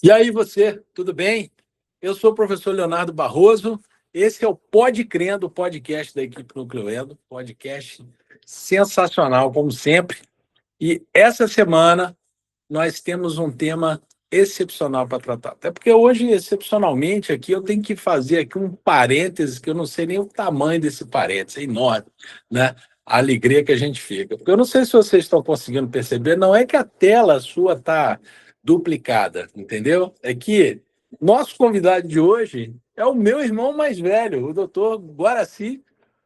E aí, você, tudo bem? Eu sou o professor Leonardo Barroso. Esse é o Pode Crendo, o podcast da equipe Nucleendo, podcast sensacional, como sempre. E essa semana nós temos um tema excepcional para tratar. Até porque hoje, excepcionalmente, aqui eu tenho que fazer aqui um parêntese, que eu não sei nem o tamanho desse parêntese, é enorme, né? A alegria que a gente fica. Porque eu não sei se vocês estão conseguindo perceber, não é que a tela sua está duplicada, entendeu? É que nosso convidado de hoje é o meu irmão mais velho, o doutor Guaraci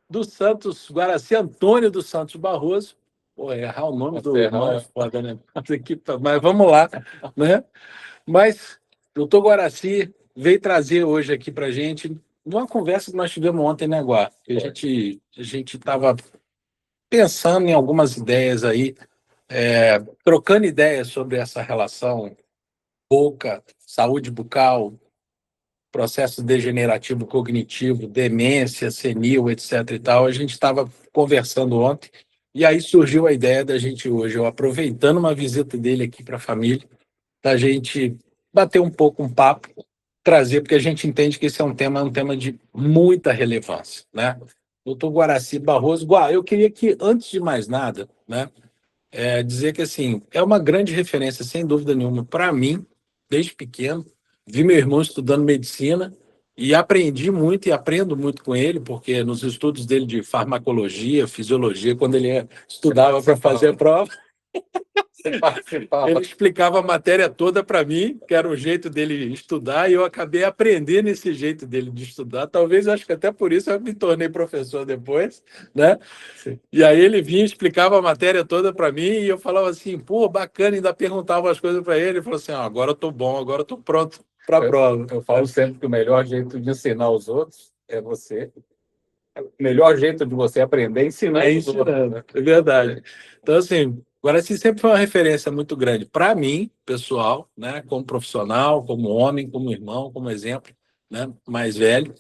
dos Santos, Guaraci Antônio dos Santos Barroso. Pô, errar o nome do irmão é foda, né? Mas vamos lá, né? Mas o doutor Guaraci veio trazer hoje aqui para a gente uma conversa que nós tivemos ontem, né, Guá? A gente estava pensando em algumas ideias aí, trocando ideias sobre essa relação boca, saúde bucal, processo degenerativo cognitivo, demência, senil, etc. e tal. A gente estava conversando ontem e aí surgiu a ideia da gente hoje, eu aproveitando uma visita dele aqui para a família, da gente bater um pouco um papo, trazer, porque a gente entende que esse é um tema de muita relevância, né? Doutor Guaraci Barroso, eu queria que, antes de mais nada, né, dizer que assim, é uma grande referência, sem dúvida nenhuma, para mim, desde pequeno. Vi meu irmão estudando medicina e aprendi muito e aprendo muito com ele, porque nos estudos dele de farmacologia, fisiologia, quando ele estudava para fazer a prova, Você participava. ele explicava a matéria toda para mim, que era o jeito dele estudar, e eu acabei aprendendo esse jeito dele de estudar. Talvez, acho que até por isso eu me tornei professor depois, né? Sim. E aí ele vinha, explicava a matéria toda para mim, e eu falava assim, pô, bacana, ainda perguntava as coisas para ele. Ele falou assim, agora eu tô bom, agora eu tô pronto para a prova. Eu falo sempre que o melhor jeito de ensinar os outros é você. O melhor jeito de você aprender é ensinar os outros. Ensinando, é verdade. Então, assim, agora sim sempre foi uma referência muito grande para mim, pessoal, né, como profissional, como homem, como irmão, como exemplo, né, mais velho.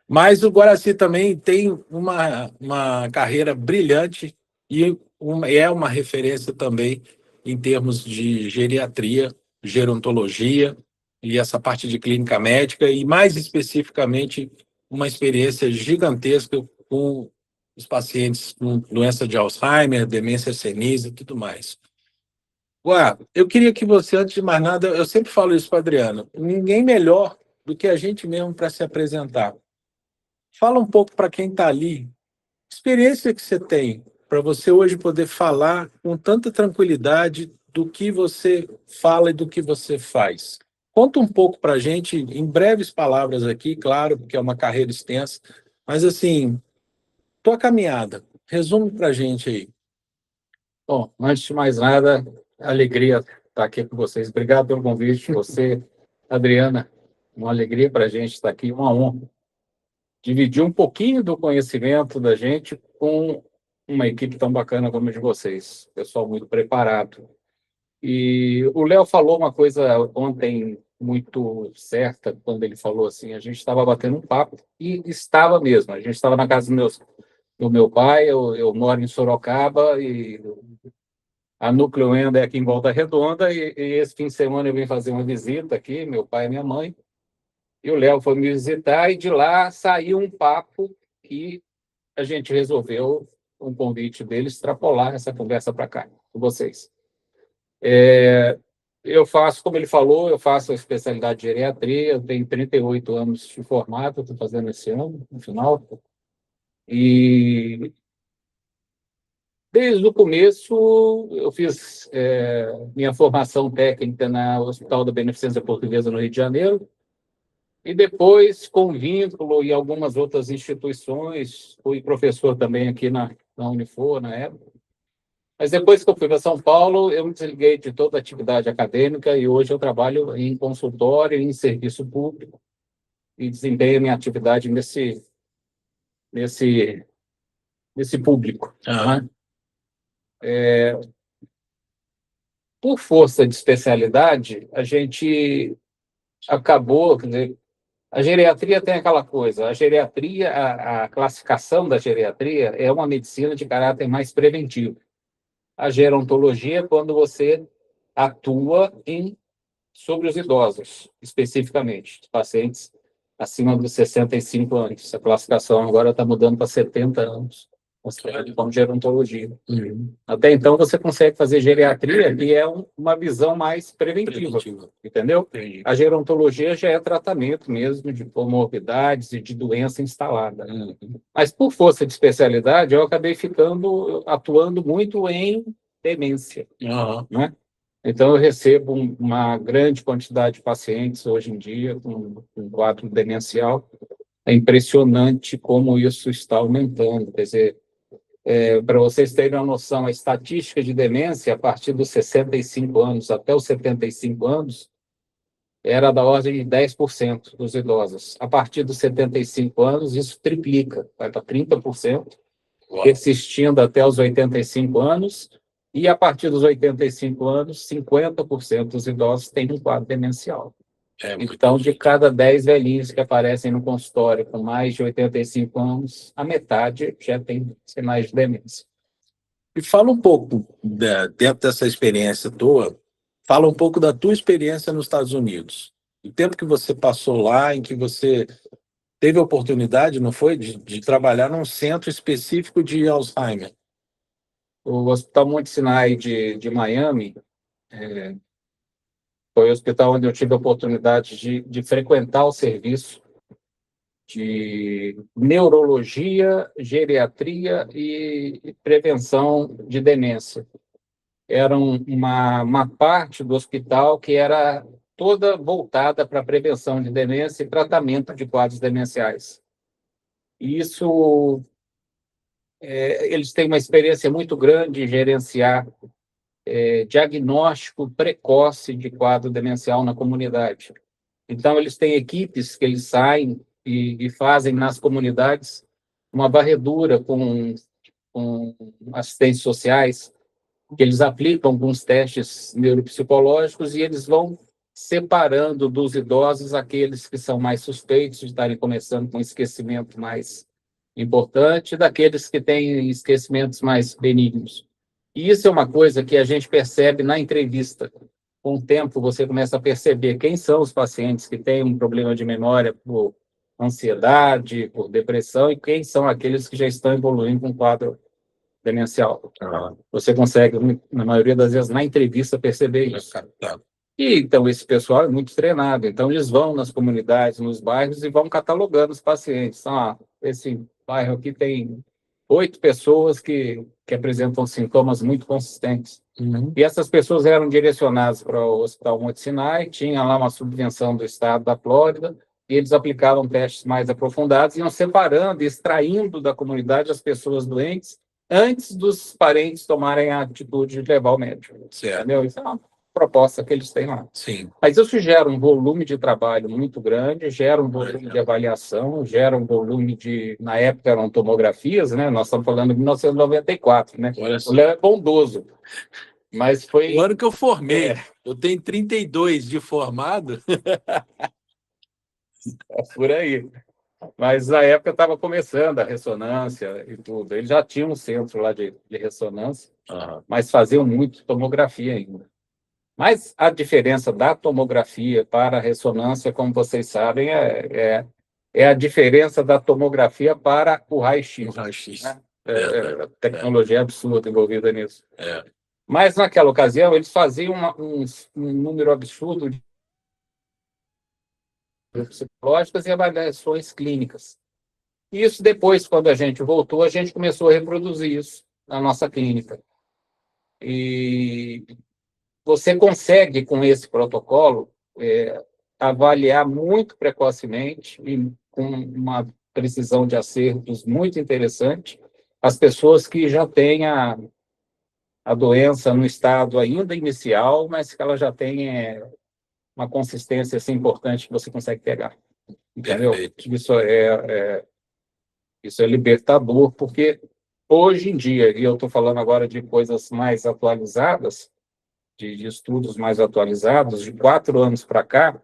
Mas o Guaraci também tem uma carreira brilhante e é uma referência também em termos de geriatria, gerontologia e essa parte de clínica médica e, mais especificamente, uma experiência gigantesca com os pacientes com doença de Alzheimer, demência senil e tudo mais. Eu queria que você, antes de mais nada, eu sempre falo isso para a Adriana, ninguém melhor do que a gente mesmo para se apresentar. Fala um pouco para quem está ali, experiência que você tem para você hoje poder falar com tanta tranquilidade do que você fala e do que você faz. Conta um pouco para a gente, em breves palavras aqui, claro, porque é uma carreira extensa, mas assim, tua caminhada, resume para a gente aí. Bom, antes de mais nada, alegria estar aqui com vocês. Obrigado pelo convite. Você, Adriana, uma alegria para a gente estar aqui, uma honra. Dividir um pouquinho do conhecimento da gente com uma equipe tão bacana como a de vocês. Pessoal muito preparado. E o Léo falou uma coisa ontem muito certa, quando ele falou assim, a gente estava batendo um papo, e estava mesmo. A gente estava na casa do meu pai, eu moro em Sorocaba, e a Nucleendo é aqui em Volta Redonda, e esse fim de semana eu vim fazer uma visita aqui, meu pai e minha mãe, e o Léo foi me visitar, e de lá saiu um papo, e a gente resolveu, um convite dele, extrapolar essa conversa para cá, com vocês. Eu faço, como ele falou, eu faço a especialidade de geriatria, eu tenho 38 anos de formado, estou fazendo esse ano, no final, e desde o começo eu fiz minha formação técnica na Hospital da Beneficência Portuguesa, no Rio de Janeiro, e depois, com vínculo em algumas outras instituições, fui professor também aqui na Unifor, na época. Mas depois que eu fui para São Paulo, eu me desliguei de toda a atividade acadêmica e hoje eu trabalho em consultório, em serviço público e desempenho minha atividade nesse público. Né? Por força de especialidade, a gente acabou, quer dizer, a geriatria tem aquela coisa, a geriatria, a classificação da geriatria é uma medicina de caráter mais preventivo. A gerontologia é quando você atua em sobre os idosos, especificamente, os pacientes acima dos 65 anos. Essa classificação agora está mudando para 70 anos, considerado como gerontologia. Até então, você consegue fazer geriatria, que é uma visão mais preventiva, entendeu? Entendi. A gerontologia já é tratamento mesmo de comorbidades e de doença instalada. Mas, por força de especialidade, eu acabei atuando muito em demência, né? Então, eu recebo uma grande quantidade de pacientes hoje em dia com quadro demencial. É impressionante como isso está aumentando. Quer dizer, para vocês terem uma noção, a estatística de demência, a partir dos 65 anos até os 75 anos, era da ordem de 10% dos idosos. A partir dos 75 anos, isso triplica, vai para 30%, persistindo até os 85 anos, e a partir dos 85 anos, 50% dos idosos têm um quadro demencial. Então, de cada 10 velhinhos que aparecem no consultório com mais de 85 anos, a metade já tem sinais de demência. E fala um pouco, dentro dessa experiência tua, fala um pouco da tua experiência nos Estados Unidos. O tempo que você passou lá, em que você teve a oportunidade, não foi, de trabalhar num centro específico de Alzheimer. O Hospital Monte Sinai de Miami foi o hospital onde eu tive a oportunidade de frequentar o serviço de neurologia, geriatria e prevenção de demência. Era uma parte do hospital que era toda voltada para a prevenção de demência e tratamento de quadros demenciais. E isso, eles têm uma experiência muito grande em gerenciar diagnóstico precoce de quadro demencial na comunidade. Então, eles têm equipes que eles saem e fazem nas comunidades uma varredura com assistentes sociais, que eles aplicam alguns testes neuropsicológicos e eles vão separando dos idosos aqueles que são mais suspeitos de estarem começando com esquecimento mais importante, daqueles que têm esquecimentos mais benignos. E isso é uma coisa que a gente percebe na entrevista. Com o tempo, você começa a perceber quem são os pacientes que têm um problema de memória por ansiedade, por depressão, e quem são aqueles que já estão evoluindo com quadro demencial. Você consegue, na maioria das vezes, na entrevista, perceber isso. E, então, esse pessoal é muito treinado. Então, eles vão nas comunidades, nos bairros, e vão catalogando os pacientes. Então, esse bairro aqui tem 8 pessoas que apresentam sintomas muito consistentes. E essas pessoas eram direcionadas para o Hospital Monte Sinai, tinha lá uma subvenção do estado da Flórida, e eles aplicavam testes mais aprofundados, iam separando e extraindo da comunidade as pessoas doentes antes dos parentes tomarem a atitude de levar ao médico. Entendeu? Isso é uma proposta que eles têm lá. Sim. Mas isso gera um volume de trabalho muito grande, gera um volume de avaliação, gera um volume de... Na época eram tomografias, né? Nós estamos falando de 1994, né? O Léo é bondoso. Mas foi... O ano que eu formei. Eu tenho 32 de formado. É por aí. Mas na época estava começando a ressonância e tudo. Eles já tinham um centro lá de ressonância, mas faziam muito tomografia ainda. Mas a diferença da tomografia para a ressonância, como vocês sabem, é a diferença da tomografia para o raio-x. O raio-x. Né? Tecnologia absurda envolvida nisso. Mas naquela ocasião, eles faziam um número absurdo de psicológicas e avaliações clínicas. Isso depois, quando a gente voltou, a gente começou a reproduzir isso na nossa clínica. E você consegue, com esse protocolo, avaliar muito precocemente e com uma precisão de acertos muito interessante as pessoas que já têm a doença no estado ainda inicial, mas que ela já tem uma consistência assim, importante que você consegue pegar. Entendeu? Isso é libertador, porque hoje em dia, e eu estou falando agora de coisas mais atualizadas, de estudos mais atualizados, de 4 anos para cá,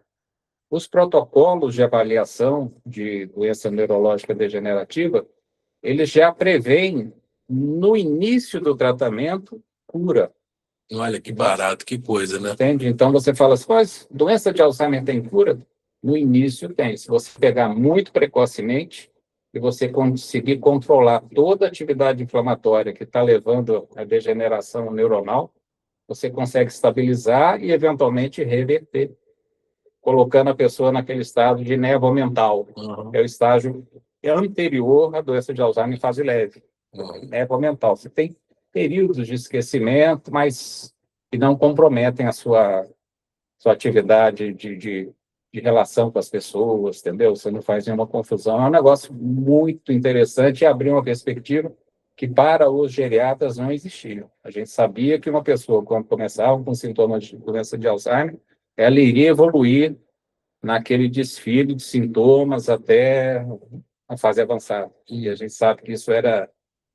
os protocolos de avaliação de doença neurológica degenerativa, eles já prevêem, no início do tratamento, cura. Olha que barato, que coisa, né? Entende? Então você fala assim, mas doença de Alzheimer tem cura? No início tem. Se você pegar muito precocemente e você conseguir controlar toda a atividade inflamatória que está levando à degeneração neuronal, você consegue estabilizar e eventualmente reverter, colocando a pessoa naquele estado de névoa mental. É o estágio anterior à doença de Alzheimer em fase leve. Névoa mental. Você tem períodos de esquecimento, mas que não comprometem a sua atividade de relação com as pessoas, entendeu? Você não faz nenhuma confusão. É um negócio muito interessante e abrir uma perspectiva que para os geriatras não existia. A gente sabia que uma pessoa, quando começava com sintomas de doença de Alzheimer, ela iria evoluir naquele desfile de sintomas até a fase avançada. E a gente sabe que isso era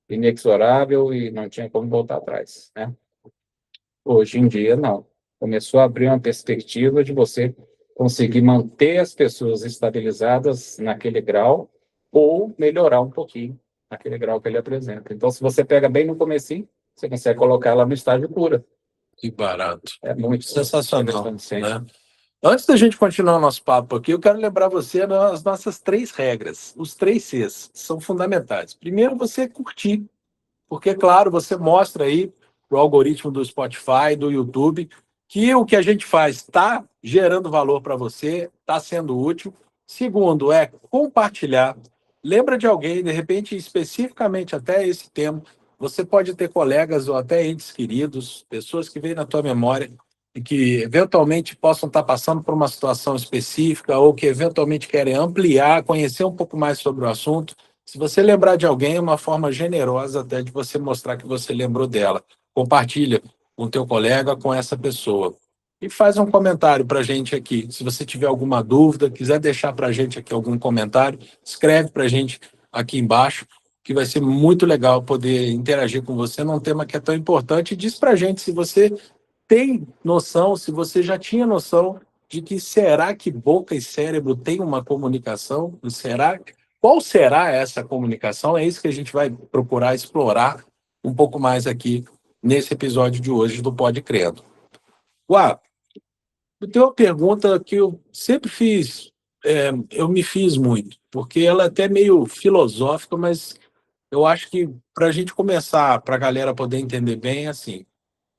inexorável e não tinha como voltar atrás, né? Hoje em dia, não. Começou a abrir uma perspectiva de você conseguir manter as pessoas estabilizadas naquele grau ou melhorar um pouquinho naquele grau que ele apresenta. Então, se você pega bem no comecinho, você consegue colocar ela no estágio cura. Que barato. É muito Sensacional, interessante. né? Antes da gente continuar o nosso papo aqui, eu quero lembrar você das nossas 3 regras, os 3 Cs, são fundamentais. Primeiro, você curtir, porque, claro, você mostra aí para o algoritmo do Spotify, do YouTube, que o que a gente faz está gerando valor para você, está sendo útil. Segundo, é compartilhar. Lembra de alguém, de repente, especificamente até esse tema, você pode ter colegas ou até entes queridos, pessoas que vêm na tua memória e que eventualmente possam estar passando por uma situação específica ou que eventualmente querem ampliar, conhecer um pouco mais sobre o assunto. Se você lembrar de alguém, é uma forma generosa até de você mostrar que você lembrou dela. Compartilha com o teu colega, com essa pessoa. E faz um comentário para a gente aqui. Se você tiver alguma dúvida, quiser deixar para a gente aqui algum comentário, escreve para a gente aqui embaixo, que vai ser muito legal poder interagir com você num tema que é tão importante. E diz para a gente se você tem noção, se você já tinha noção de que será que boca e cérebro têm uma comunicação? Qual será essa comunicação? É isso que a gente vai procurar explorar um pouco mais aqui nesse episódio de hoje do Pode Crendo. Uau, eu tenho uma pergunta que eu sempre fiz, eu me fiz muito, porque ela é até meio filosófica, mas eu acho que para a gente começar, para a galera poder entender bem, é assim,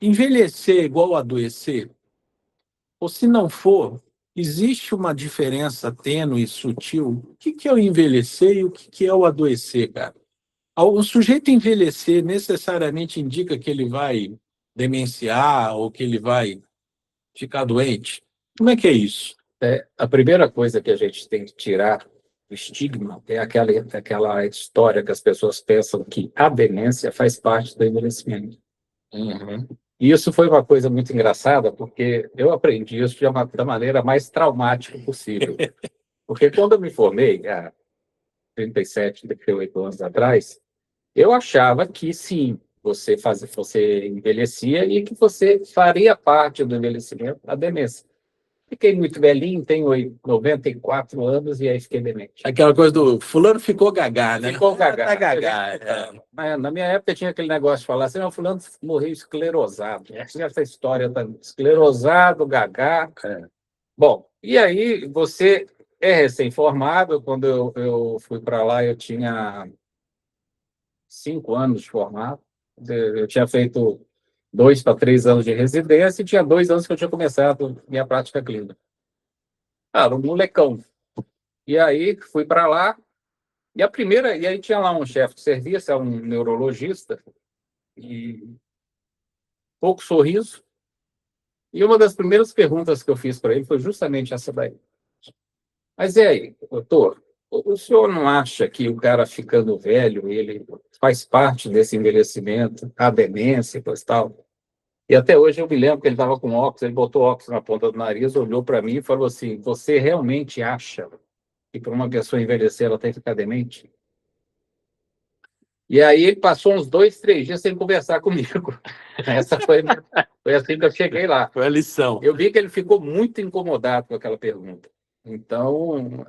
envelhecer é igual adoecer? Ou se não for, existe uma diferença tênue e sutil? O que é o envelhecer e o que é o adoecer, cara? O sujeito envelhecer necessariamente indica que ele vai demenciar ou que ele vai ficar doente? Como é que é isso? A primeira coisa que a gente tem que tirar do estigma é aquela história que as pessoas pensam que a demência faz parte do envelhecimento. Uhum. E isso foi uma coisa muito engraçada, porque eu aprendi isso da maneira mais traumática possível. Porque quando eu me formei, há 37, 38 anos atrás, eu achava que sim, você envelhecia e que você faria parte do envelhecimento da demência. Fiquei muito velhinho, tenho 94 anos e aí fiquei demente. Aquela coisa do fulano ficou gagá, né? Ficou gagá. Tá gagá. Na minha época tinha aquele negócio de falar assim, não, fulano morreu esclerosado. Tinha essa história também, esclerosado, gagá. Bom, e aí você é recém-formado. Quando eu fui para lá, eu tinha 5 anos de formado. Eu tinha feito 2 para 3 anos de residência e tinha 2 anos que eu tinha começado minha prática clínica. Era um molecão. E aí fui para lá, e aí tinha lá um chefe de serviço, é um neurologista, e pouco sorriso. E uma das primeiras perguntas que eu fiz para ele foi justamente essa daí. Mas e aí, doutor, o senhor não acha que o cara ficando velho, ele faz parte desse envelhecimento, a demência e coisa e tal? E até hoje eu me lembro que ele estava com óculos, ele botou óculos na ponta do nariz, olhou para mim e falou assim, você realmente acha que para uma pessoa envelhecer ela tem que ficar demente? E aí ele passou uns 2, 3 dias sem conversar comigo. Essa foi assim que eu cheguei lá. Foi a lição. Eu vi que ele ficou muito incomodado com aquela pergunta. Então,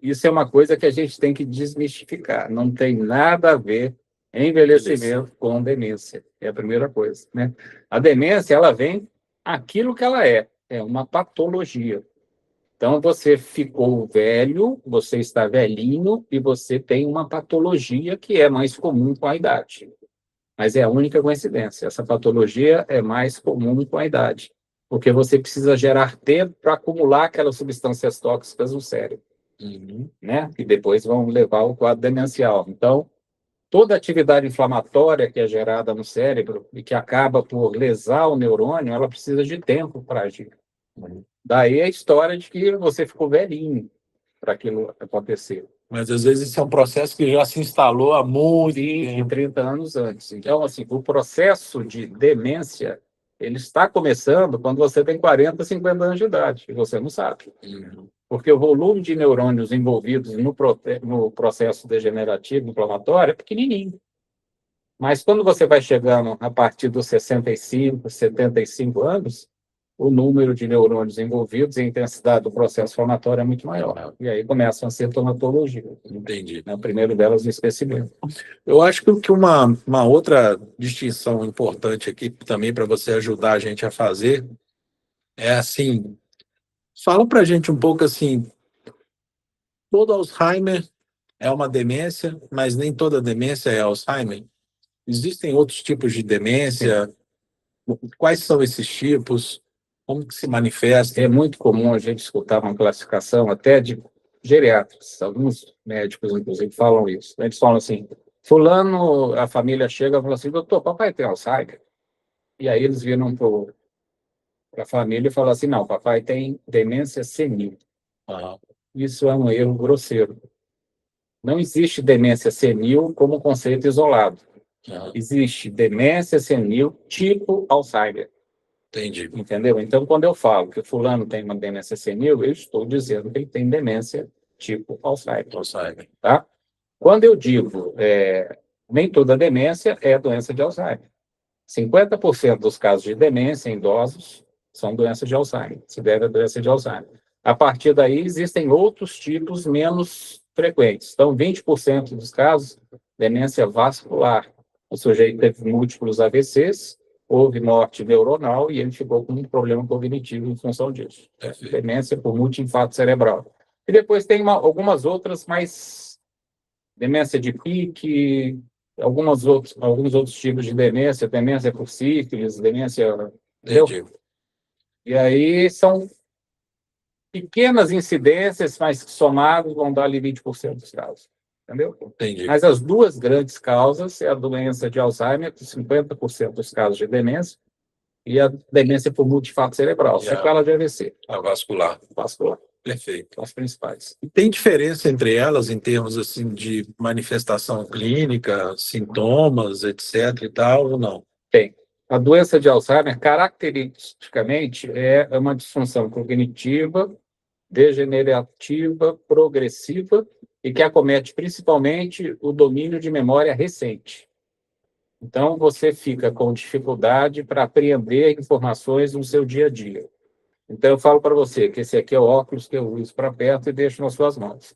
isso é uma coisa que a gente tem que desmistificar. Não tem nada a ver Envelhecimento com demência. É a primeira coisa, né? A demência, ela vem aquilo que ela é uma patologia. Então, você ficou velho, você está velhinho e você tem uma patologia que é mais comum com a idade. Mas é a única coincidência. Essa patologia é mais comum com a idade, porque você precisa gerar tempo para acumular aquelas substâncias tóxicas no cérebro, né? Que depois vão levar ao quadro demencial. Então, toda atividade inflamatória que é gerada no cérebro e que acaba por lesar o neurônio, ela precisa de tempo para agir. Daí a história de que você ficou velhinho para aquilo acontecer. Mas às vezes esse é um processo que já se instalou há muito tempo. 30 anos antes. Então, assim, o processo de demência, ele está começando quando você tem 40, 50 anos de idade, e você não sabe. Porque o volume de neurônios envolvidos no processo degenerativo inflamatório é pequenininho. Mas quando você vai chegando a partir dos 65, 75 anos, o número de neurônios envolvidos e a intensidade do processo inflamatório é muito maior. E aí começam a sintomatologia. Entendi. O primeiro delas, o esquecimento. Eu acho que uma outra distinção importante aqui também para você ajudar a gente a fazer é assim, fala para a gente um pouco assim, todo Alzheimer é uma demência, mas nem toda demência é Alzheimer. Existem outros tipos de demência? Quais são esses tipos? Como que se manifesta? É muito comum a gente escutar uma classificação até de geriatras. Alguns médicos, inclusive, falam isso. Eles falam assim, fulano, a família chega e fala assim, doutor, papai tem Alzheimer? E aí eles viram para a família e falam assim, não, papai tem demência senil. Isso é um erro grosseiro. Não existe demência senil como conceito isolado. Existe demência senil tipo Alzheimer. Entendi. Entendeu? Então, quando eu falo que o fulano tem uma demência senil, eu estou dizendo que ele tem demência tipo Alzheimer. Tá? Quando eu digo nem toda demência é doença de Alzheimer. 50% dos casos de demência em idosos são doenças de Alzheimer, se deve a doença de Alzheimer. A partir daí, existem outros tipos menos frequentes. Então, 20% dos casos, demência vascular. O sujeito teve múltiplos AVCs, houve morte neuronal e ele ficou com um problema cognitivo em função disso. Demência por multi-infarto cerebral. E depois tem algumas outras, mais demência de Pique, alguns outros tipos de demência por sífilis, demência... Entendi. E aí são pequenas incidências, mas que somados vão dar ali 20% dos casos. Entendeu? Entendi. Mas as duas grandes causas é a doença de Alzheimer, com 50% dos casos de demência, e a demência por multi-infarto cerebral, sequela de AVC. A vascular. Vascular. Perfeito. As principais. E tem diferença entre elas em termos assim de manifestação clínica, sintomas, etc. e tal, ou não? Tem. A doença de Alzheimer, caracteristicamente, é uma disfunção cognitiva, degenerativa, progressiva e que acomete principalmente o domínio de memória recente. Então, você fica com dificuldade para apreender informações no seu dia a dia. Então, eu falo para você que esse aqui é o óculos que eu uso para perto e deixo nas suas mãos.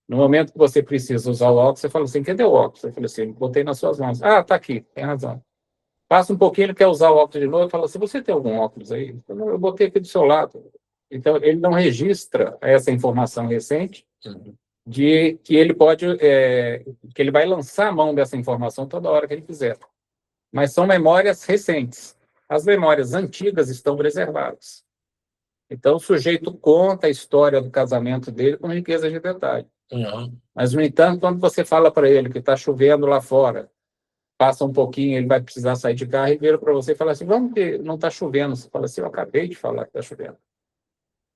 No momento que você precisa usar o óculos, você fala assim, cadê o óculos? Eu falei assim, botei nas suas mãos. Ah, está aqui, tem razão. Passa um pouquinho, ele quer usar o óculos de novo, e fala assim, você tem algum óculos aí? Eu botei aqui do seu lado. Então, ele não registra essa informação recente de que ele pode, que ele vai lançar a mão dessa informação toda hora que ele quiser. Mas são memórias recentes. As memórias antigas estão preservadas. Então, o sujeito conta a história do casamento dele com riqueza de detalhe. Mas, no entanto, quando você fala para ele que está chovendo lá fora, passa um pouquinho, ele vai precisar sair de carro e vira para você e fala assim, vamos que não está chovendo. Você fala assim, eu acabei de falar que está chovendo.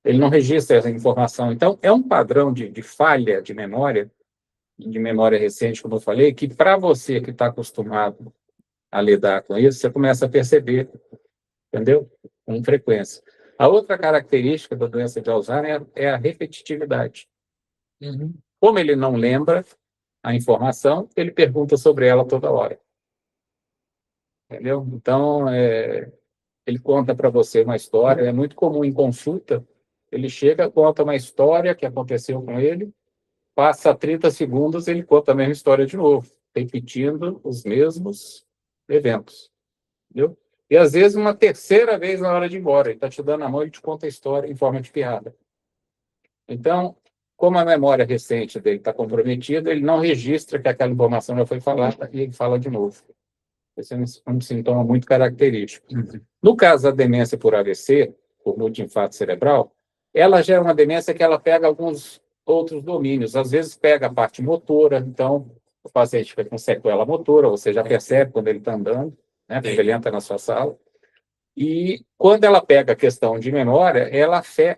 Ele não registra essa informação. Então, é um padrão de falha de memória recente, como eu falei, que para você que está acostumado a lidar com isso, você começa a perceber, entendeu? Com frequência. A outra característica da doença de Alzheimer é a repetitividade. Como ele não lembra a informação, ele pergunta sobre ela toda hora. Entendeu? Então, ele conta para você uma história, é muito comum em consulta, ele chega, conta uma história que aconteceu com ele, passa 30 segundos, ele conta a mesma história de novo. repetindo os mesmos eventos, entendeu? E, às vezes, uma terceira vez na hora de ir embora. Ele está te dando a mão e te conta a história em forma de piada. Então, como a memória recente dele está comprometida, ele não registra que aquela informação já foi falada e ele fala de novo. Esse é um sintoma muito característico. No caso da demência por AVC, por multiinfarto cerebral, ela já é uma demência que ela pega alguns outros domínios. Às vezes pega a parte motora, então o paciente fica com sequela motora, você já percebe quando ele está andando, né, quando ele entra na sua sala. E quando ela pega a questão de memória,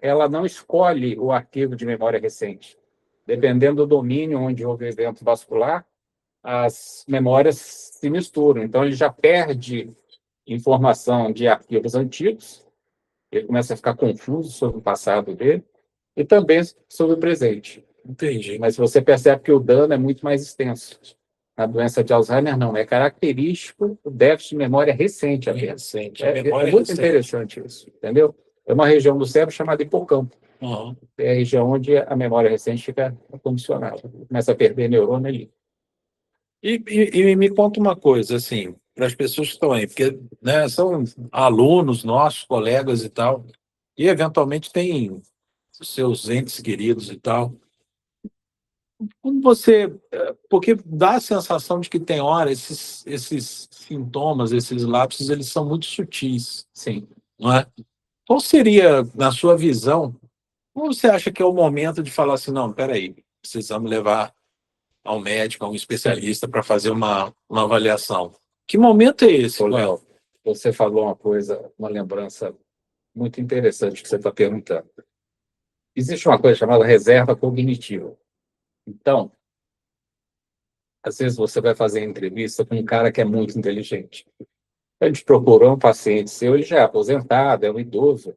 ela não escolhe o arquivo de memória recente. Dependendo do domínio onde houve evento vascular, as memórias se misturam. Então, ele já perde informação de arquivos antigos, ele começa a ficar confuso sobre o passado dele, e também sobre o presente. Entendi. Mas você percebe que o dano é muito mais extenso. A doença de Alzheimer não, é característico o déficit de memória recente apenas. É muito interessante isso, entendeu? É uma região do cérebro chamada hipocampo. Uhum. É a região onde a memória recente fica condicionada. Começa a perder neurônio ali. E me conta uma coisa, assim, para as pessoas que estão aí, porque, né, são alunos nossos, colegas e tal, e eventualmente tem seus entes queridos e tal. Como você... Porque dá a sensação de que tem hora, esses sintomas, esses lapsos, eles são muito sutis. Sim. Não é? Qual seria, na sua visão, como você acha que é o momento de falar assim, não, peraí, precisamos levar ao médico, a um especialista para fazer uma avaliação? Que momento é esse, Léo? Você falou uma coisa, uma lembrança muito interessante que você está perguntando. Existe uma coisa chamada reserva cognitiva. Então, às vezes você vai fazer entrevista com um cara que é muito inteligente. A gente procurou um paciente seu, ele já é aposentado, é um idoso,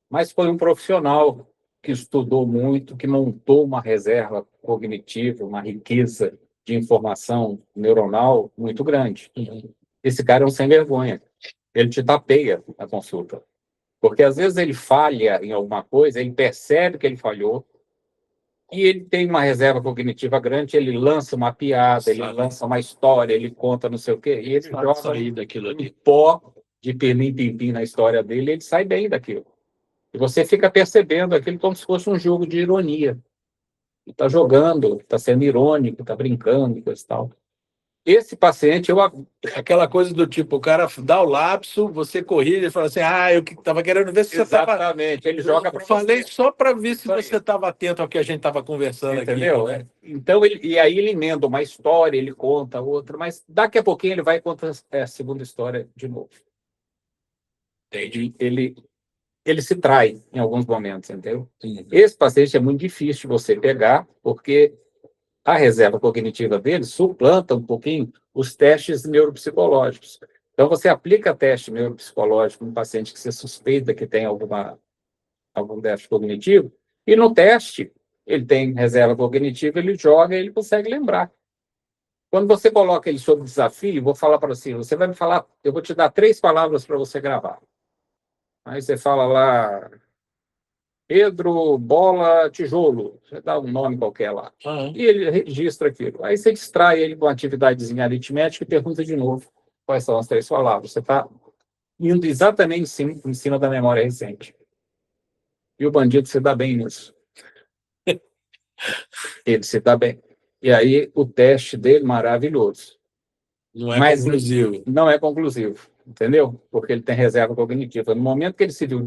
mas foi um profissional que estudou muito, que montou uma reserva cognitiva, uma riqueza de informação neuronal muito grande. Esse cara é um sem vergonha. Ele te tapeia na consulta. Porque, às vezes, ele falha em alguma coisa, ele percebe que ele falhou, e ele tem uma reserva cognitiva grande, ele lança uma piada, ele lança uma história, ele conta não sei o quê, e ele joga um pó de pirlim-pim-pim na história dele, e ele sai bem daquilo. E você fica percebendo aquilo como se fosse um jogo de ironia. Está jogando, está sendo irônico, está brincando, coisa e tal. Esse paciente, aquela coisa do tipo, o cara dá o lapso, você corrige e fala assim, eu estava querendo ver se você estava... Exatamente, ele joga para você. Falei só para ver se você estava atento ao que a gente estava conversando. Entendeu? Aqui. Então, e aí ele emenda uma história, ele conta outra, mas daqui a pouquinho ele vai e conta a segunda história de novo. Entendi. Ele se trai em alguns momentos, entendeu? Esse paciente é muito difícil de você pegar, porque a reserva cognitiva dele suplanta um pouquinho os testes neuropsicológicos. Então, você aplica teste neuropsicológico no paciente que você suspeita que tem algum déficit cognitivo, e no teste, ele tem reserva cognitiva, ele joga e ele consegue lembrar. Quando você coloca ele sob desafio, vou falar para você vai me falar, eu vou te dar 3 palavras para você gravar. Aí você fala lá, Pedro, bola, tijolo. Você dá um nome qualquer lá. E ele registra aquilo. Aí você distrai ele com uma atividadezinha aritmética e pergunta de novo quais são as 3 palavras. Você está indo exatamente em cima da memória recente. E o bandido se dá bem nisso. Ele se dá bem. E aí o teste dele, maravilhoso. Não é conclusivo. Não é conclusivo, entendeu? Porque ele tem reserva cognitiva. No momento que ele se viu...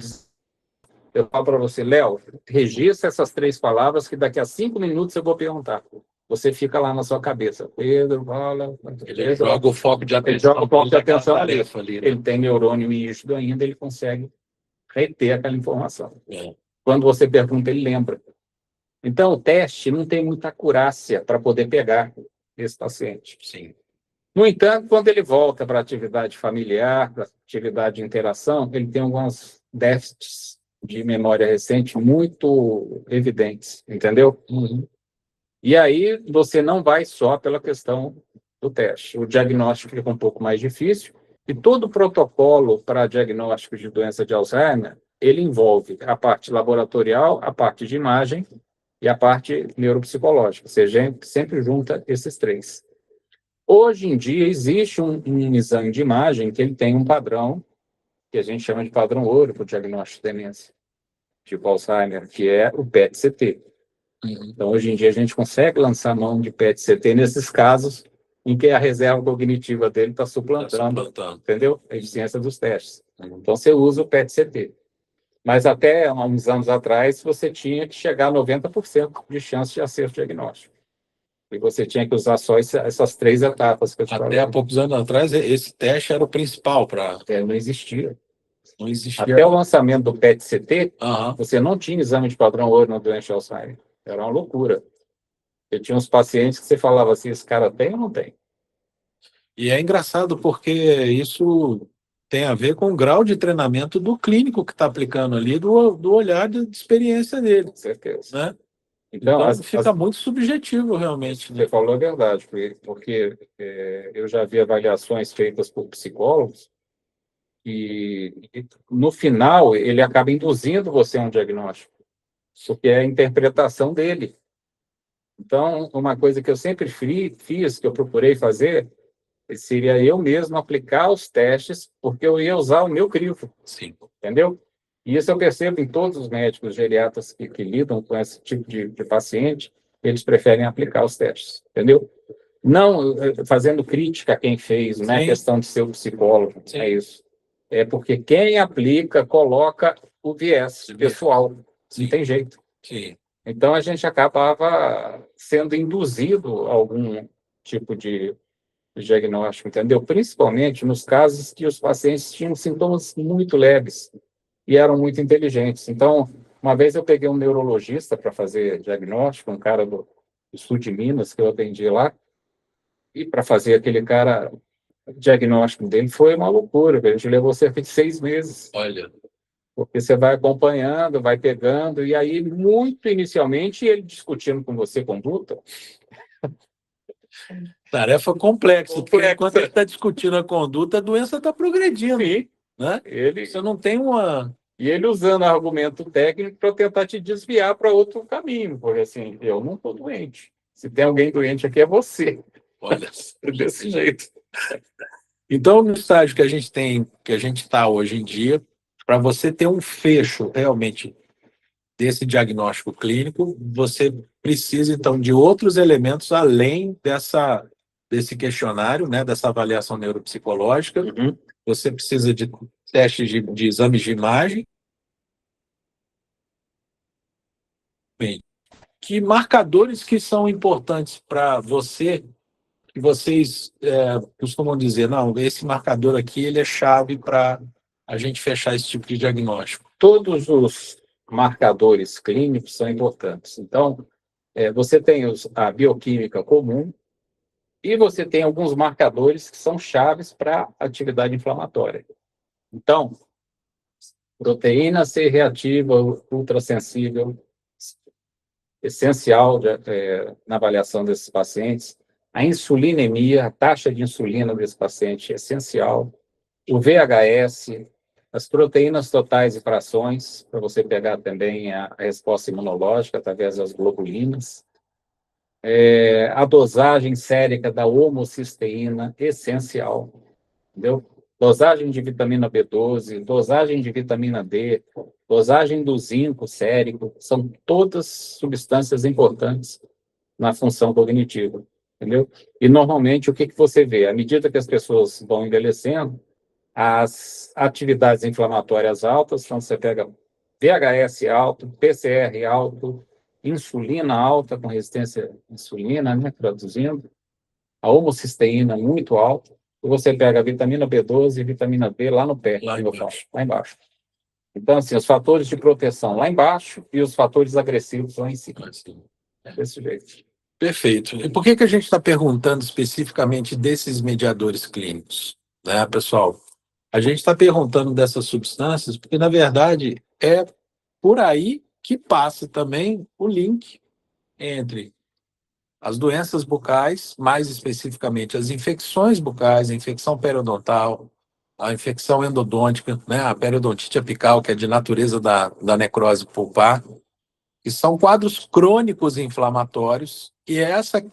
Eu falo para você, Léo, registra essas 3 palavras que daqui a 5 minutos eu vou perguntar. Você fica lá na sua cabeça. Pedro, bola... Ele joga o foco de atenção. Ele joga o foco de atenção ali. Né? Ele tem neurônio rígido ainda, ele consegue reter aquela informação. Quando você pergunta, ele lembra. Então, o teste não tem muita acurácia para poder pegar esse paciente. Sim. No entanto, quando ele volta para a atividade familiar, para a atividade de interação, ele tem alguns déficits de memória recente muito evidentes, entendeu? E aí você não vai só pela questão do teste. O diagnóstico fica um pouco mais difícil, e todo o protocolo para diagnóstico de doença de Alzheimer, ele envolve a parte laboratorial, a parte de imagem e a parte neuropsicológica. Ou seja, a gente sempre junta esses 3. Hoje em dia, existe um exame de imagem que ele tem um padrão, que a gente chama de padrão ouro para o diagnóstico de demência, tipo Alzheimer, que é o PET-CT. Então, hoje em dia, a gente consegue lançar mão de PET-CT nesses casos em que a reserva cognitiva dele está suplantando, entendeu? A eficiência dos testes. Então, você usa o PET-CT. Mas até há uns anos atrás, você tinha que chegar a 90% de chance de acerto diagnóstico. E você tinha que usar só essas 3 etapas que eu te falei. Até há poucos anos atrás, esse teste era o principal para... Não existia. Não existia. Até o lançamento do PET-CT, Aham. você não tinha exame de padrão ouro na doença de Alzheimer. Era uma loucura. Eu tinha uns pacientes que você falava assim, esse cara tem ou não tem? E é engraçado porque isso tem a ver com o grau de treinamento do clínico que está aplicando ali, do olhar de experiência dele, Com certeza. né? Então, Então fica muito subjetivo, realmente, né? você falou a verdade, porque eu já vi avaliações feitas por psicólogos e no final ele acaba induzindo você a um diagnóstico, porque é a interpretação dele. Então, uma coisa que eu sempre fiz, que eu procurei fazer, seria eu mesmo aplicar os testes, porque eu ia usar o meu crivo. Sim. Entendeu? E isso eu percebo em todos os médicos geriatras que lidam com esse tipo de paciente, eles preferem aplicar os testes, entendeu? Não fazendo crítica a quem fez, não é Sim. questão de ser o psicólogo, Sim. é isso. É porque quem aplica coloca o viés pessoal, Sim. não tem jeito. Sim. Então, a gente acabava sendo induzido a algum tipo de diagnóstico, entendeu? Principalmente nos casos que os pacientes tinham sintomas muito leves e eram muito inteligentes. Então, uma vez eu peguei um neurologista para fazer diagnóstico, um cara do sul de Minas que eu atendi lá, e para fazer aquele cara, o diagnóstico dele foi uma loucura, a gente levou cerca de 6 meses. Olha. Porque você vai acompanhando, vai pegando, e aí, muito inicialmente, ele discutindo com você conduta. Tarefa complexa, porque enquanto ele está discutindo a conduta, a doença está progredindo. Sim. Né? Ele... Você não tem uma... E ele usando argumento técnico para tentar te desviar para outro caminho, porque assim, eu não estou doente. Se tem alguém doente aqui, é você. Olha, desse jeito. Então, no estágio que a gente tem, que a gente está hoje em dia, para você ter um fecho realmente desse diagnóstico clínico, você precisa, então, de outros elementos além desse questionário, né, dessa avaliação neuropsicológica. Uhum. Você precisa de testes de exames de imagem. Bem, que marcadores que são importantes para você, que vocês costumam dizer, não, esse marcador aqui ele é chave para a gente fechar esse tipo de diagnóstico? Todos os marcadores clínicos são importantes. Então, você tem a bioquímica comum e você tem alguns marcadores que são chaves para a atividade inflamatória. Então, proteína C reativa, ultrassensível, essencial na avaliação desses pacientes. A insulinemia, a taxa de insulina desse paciente é essencial. O VHS, as proteínas totais e frações, para você pegar também a resposta imunológica através das globulinas. A dosagem sérica da homocisteína, essencial. Entendeu? Dosagem de vitamina B12, dosagem de vitamina D, dosagem do zinco sérico, são todas substâncias importantes na função cognitiva, entendeu? E, normalmente, o que você vê? À medida que as pessoas vão envelhecendo, as atividades inflamatórias altas, então você pega VHS alto, PCR alto, insulina alta, com resistência à insulina, né, traduzindo, a homocisteína muito alta, e você pega a vitamina B12 e vitamina D lá no pé, Lá embaixo. Então, assim, os fatores de proteção lá embaixo e os fatores agressivos lá em cima. Desse jeito. Perfeito. E por que a gente está perguntando especificamente desses mediadores clínicos, né, pessoal? A gente está perguntando dessas substâncias porque, na verdade, é por aí que passa também o link entre as doenças bucais, mais especificamente as infecções bucais, a infecção periodontal, a infecção endodôntica, né, a periodontite apical, que é de natureza da necrose pulpar, que são quadros crônicos inflamatórios, e é essa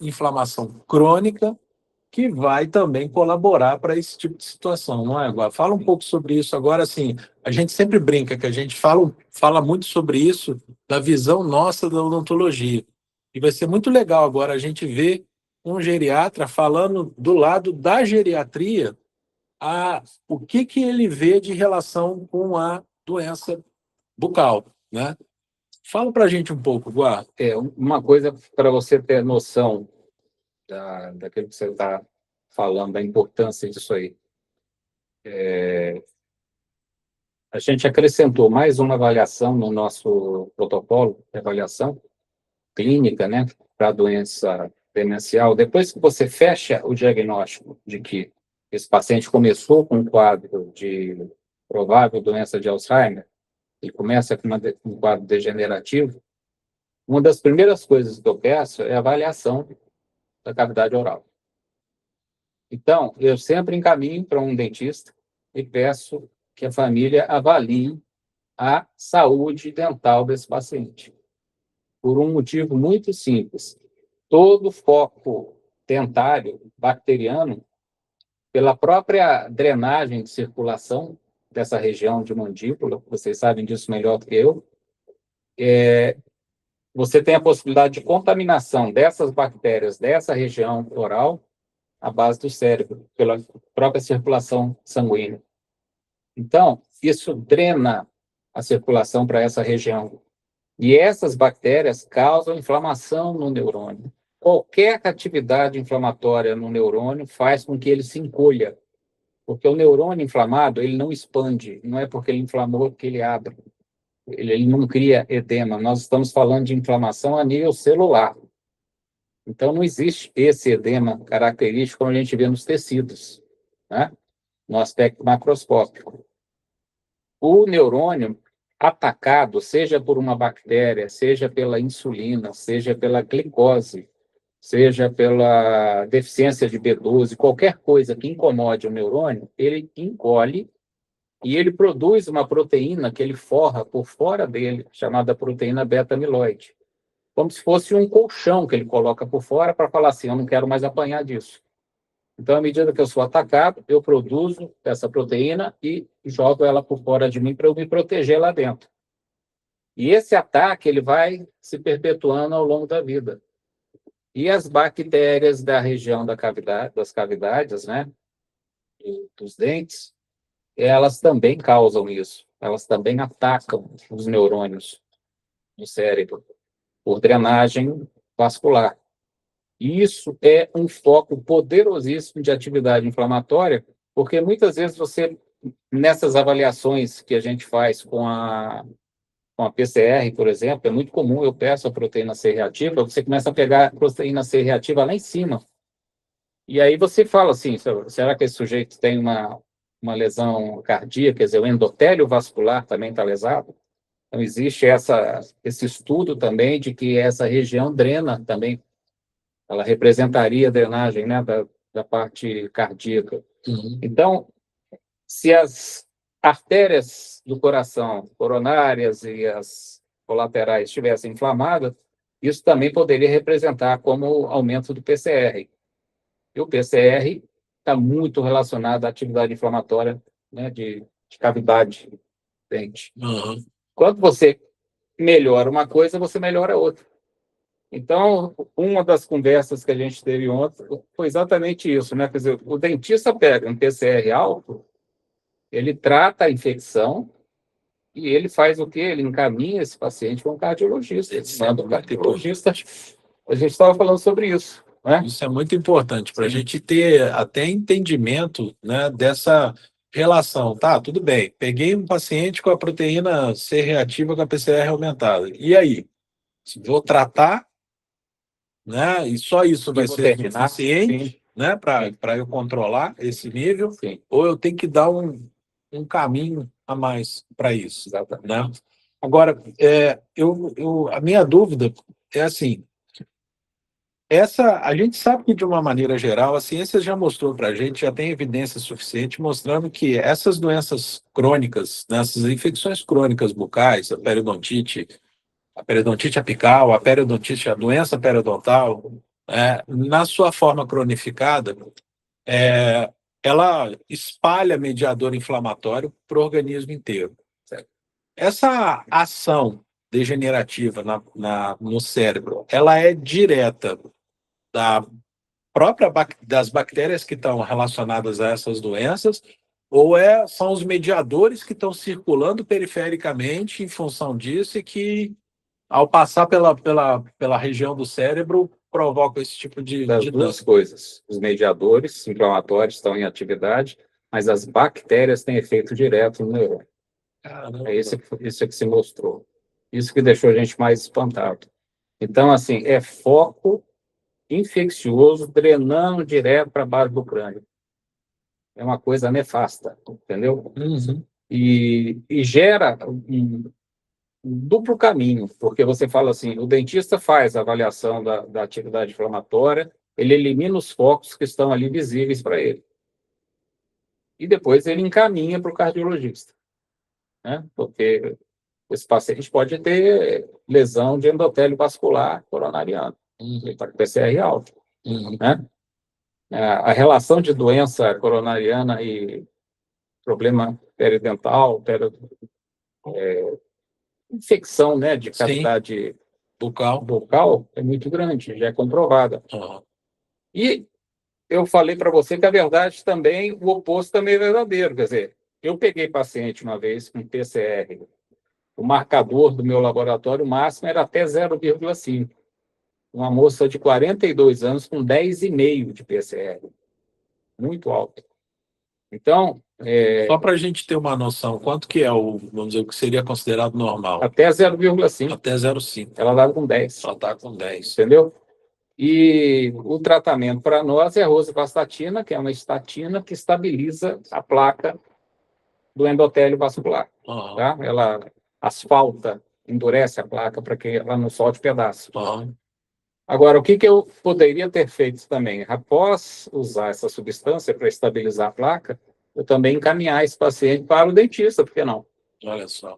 inflamação crônica que vai também colaborar para esse tipo de situação, não é, Guá? Fala um pouco sobre isso. Agora, assim, a gente sempre brinca que a gente fala muito sobre isso da visão nossa da odontologia. E vai ser muito legal agora a gente ver um geriatra falando do lado da geriatria o que ele vê de relação com a doença bucal, né? Fala para a gente um pouco, Guá. Uma coisa para você ter noção daquilo que você está falando, da importância disso aí. A gente acrescentou mais uma avaliação no nosso protocolo de avaliação clínica, né, para a doença demencial. Depois que você fecha o diagnóstico de que esse paciente começou com um quadro de provável doença de Alzheimer, e começa com um quadro degenerativo, uma das primeiras coisas que eu peço é a avaliação da cavidade oral. Então, eu sempre encaminho para um dentista e peço que a família avalie a saúde dental desse paciente. Por um motivo muito simples. Todo foco dentário bacteriano, pela própria drenagem de circulação dessa região de mandíbula, vocês sabem disso melhor do que eu, você tem a possibilidade de contaminação dessas bactérias dessa região oral à base do cérebro, pela própria circulação sanguínea. Então, isso drena a circulação para essa região. E essas bactérias causam inflamação no neurônio. Qualquer atividade inflamatória no neurônio faz com que ele se encolha. Porque o neurônio inflamado, ele não expande. Não é porque ele inflamou que ele abre. Ele não cria edema. Nós estamos falando de inflamação a nível celular. Então, não existe esse edema característico como a gente vê nos tecidos, né? No aspecto macroscópico. O neurônio atacado, seja por uma bactéria, seja pela insulina, seja pela glicose, seja pela deficiência de B12, qualquer coisa que incomode o neurônio, ele encolhe e ele produz uma proteína que ele forra por fora dele, chamada proteína beta-amiloide. Como se fosse um colchão que ele coloca por fora para falar assim, eu não quero mais apanhar disso. Então, à medida que eu sou atacado, eu produzo essa proteína e jogo ela por fora de mim para eu me proteger lá dentro. E esse ataque ele vai se perpetuando ao longo da vida. E as bactérias da região da cavidade, das cavidades, né, dos dentes, elas também causam isso. Elas também atacam os neurônios do cérebro por drenagem vascular. E isso é um foco poderosíssimo de atividade inflamatória, porque muitas vezes você, nessas avaliações que a gente faz com a PCR, por exemplo, é muito comum, eu peço a proteína C reativa, você começa a pegar a proteína C reativa lá em cima. E aí você fala assim, será que esse sujeito tem uma lesão cardíaca, quer dizer, o endotélio vascular também está lesado? Então, existe esse estudo também de que essa região drena também. Ela representaria a drenagem, né, da parte cardíaca. Uhum. Então, se as artérias do coração, coronárias e as colaterais estivessem inflamadas, isso também poderia representar como aumento do PCR. E o PCR está muito relacionado à atividade inflamatória, né, de cavidade dente. Uhum. Quando você melhora uma coisa, você melhora outra. Então, uma das conversas que a gente teve ontem foi exatamente isso, né? Quer dizer, o dentista pega um PCR alto, ele trata a infecção e ele faz o quê? Ele encaminha esse paciente para um cardiologista. Ele manda um cardiologista. A gente estava falando sobre isso, né? Isso é muito importante para a gente ter até entendimento, né, dessa relação. Tá, tudo bem. Peguei um paciente com a proteína C reativa com a PCR aumentada. E aí? Vou tratar, né? E só isso vai ser suficiente, né, para eu controlar esse nível? Sim. Ou eu tenho que dar um caminho a mais para isso, Exatamente. né? Agora, a minha dúvida é assim, a gente sabe que, de uma maneira geral, a ciência já mostrou para a gente, já tem evidência suficiente mostrando que essas doenças crônicas, né, essas infecções crônicas bucais, a periodontite apical, a periodontite, a doença periodontal, na sua forma cronificada, ela espalha mediador inflamatório para o organismo inteiro. Certo? Essa ação degenerativa no cérebro, ela é direta da das bactérias que estão relacionadas a essas doenças, ou são os mediadores que estão circulando perifericamente em função disso e que, ao passar pela região do cérebro, provocam esse tipo Das duas coisas. Os mediadores inflamatórios estão em atividade, mas as bactérias têm efeito direto no neurônio. Caramba. É isso que se mostrou. Isso que deixou a gente mais espantado. Então, assim, é foco infeccioso drenando direto para a base do crânio. É uma coisa nefasta, entendeu? Uhum. E gera um duplo caminho, porque você fala assim, o dentista faz a avaliação da atividade inflamatória, ele elimina os focos que estão ali visíveis para ele. E depois ele encaminha para o cardiologista, né? Porque esse paciente pode ter lesão de endotélio vascular coronariano. Ele está com PCR alto, né? A relação de doença coronariana e problema peridental, infecção, né, de cavidade bucal é muito grande, já é comprovada. Uhum. E eu falei para você que a verdade também, o oposto também é verdadeiro. Quer dizer, eu peguei paciente uma vez com PCR, o marcador do meu laboratório máximo era até 0,5. Uma moça de 42 anos com 10,5 de PCR. Muito alto. Então, só para a gente ter uma noção, quanto que é vamos dizer, o que seria considerado normal? Até 0,5. Até 0,5. Ela estava com 10. Ela está com 10. Entendeu? E o tratamento para nós é rosuvastatina, que é uma estatina que estabiliza a placa do endotélio vascular. Uhum. Tá? Ela asfalta, endurece a placa para que ela não solte pedaço. Uhum. Agora, o que eu poderia ter feito também? Após usar essa substância para estabilizar a placa, eu também encaminhar esse paciente para o dentista, por que não? Olha só.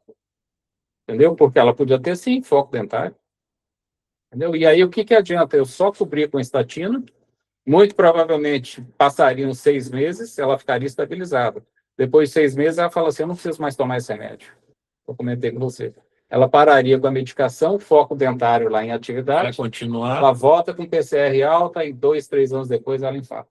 Entendeu? Porque ela podia ter, sim, foco dentário. Entendeu? E aí, o que adianta eu só cobrir com estatina? Muito provavelmente passariam 6 meses, ela ficaria estabilizada. Depois de 6 meses, ela fala assim, eu não preciso mais tomar esse remédio. Eu comentei com você. Ela pararia com a medicação, foco dentário lá em atividade. Vai continuar. Ela volta com PCR alta e 2, 3 anos depois ela infarta.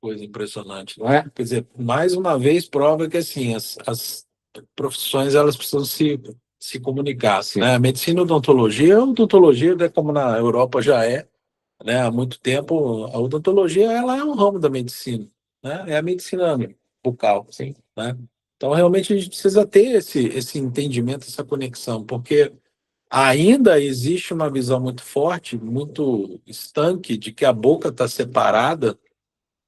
Coisa impressionante. Não é? Quer dizer, mais uma vez prova que assim, as profissões elas precisam se comunicar. Né? A medicina e odontologia, né, como na Europa já é, né, há muito tempo, a odontologia ela é um ramo da medicina. Né? É a medicina bucal. Sim. Né? Então, realmente, a gente precisa ter esse entendimento, essa conexão, porque ainda existe uma visão muito forte, muito estanque, de que a boca está separada,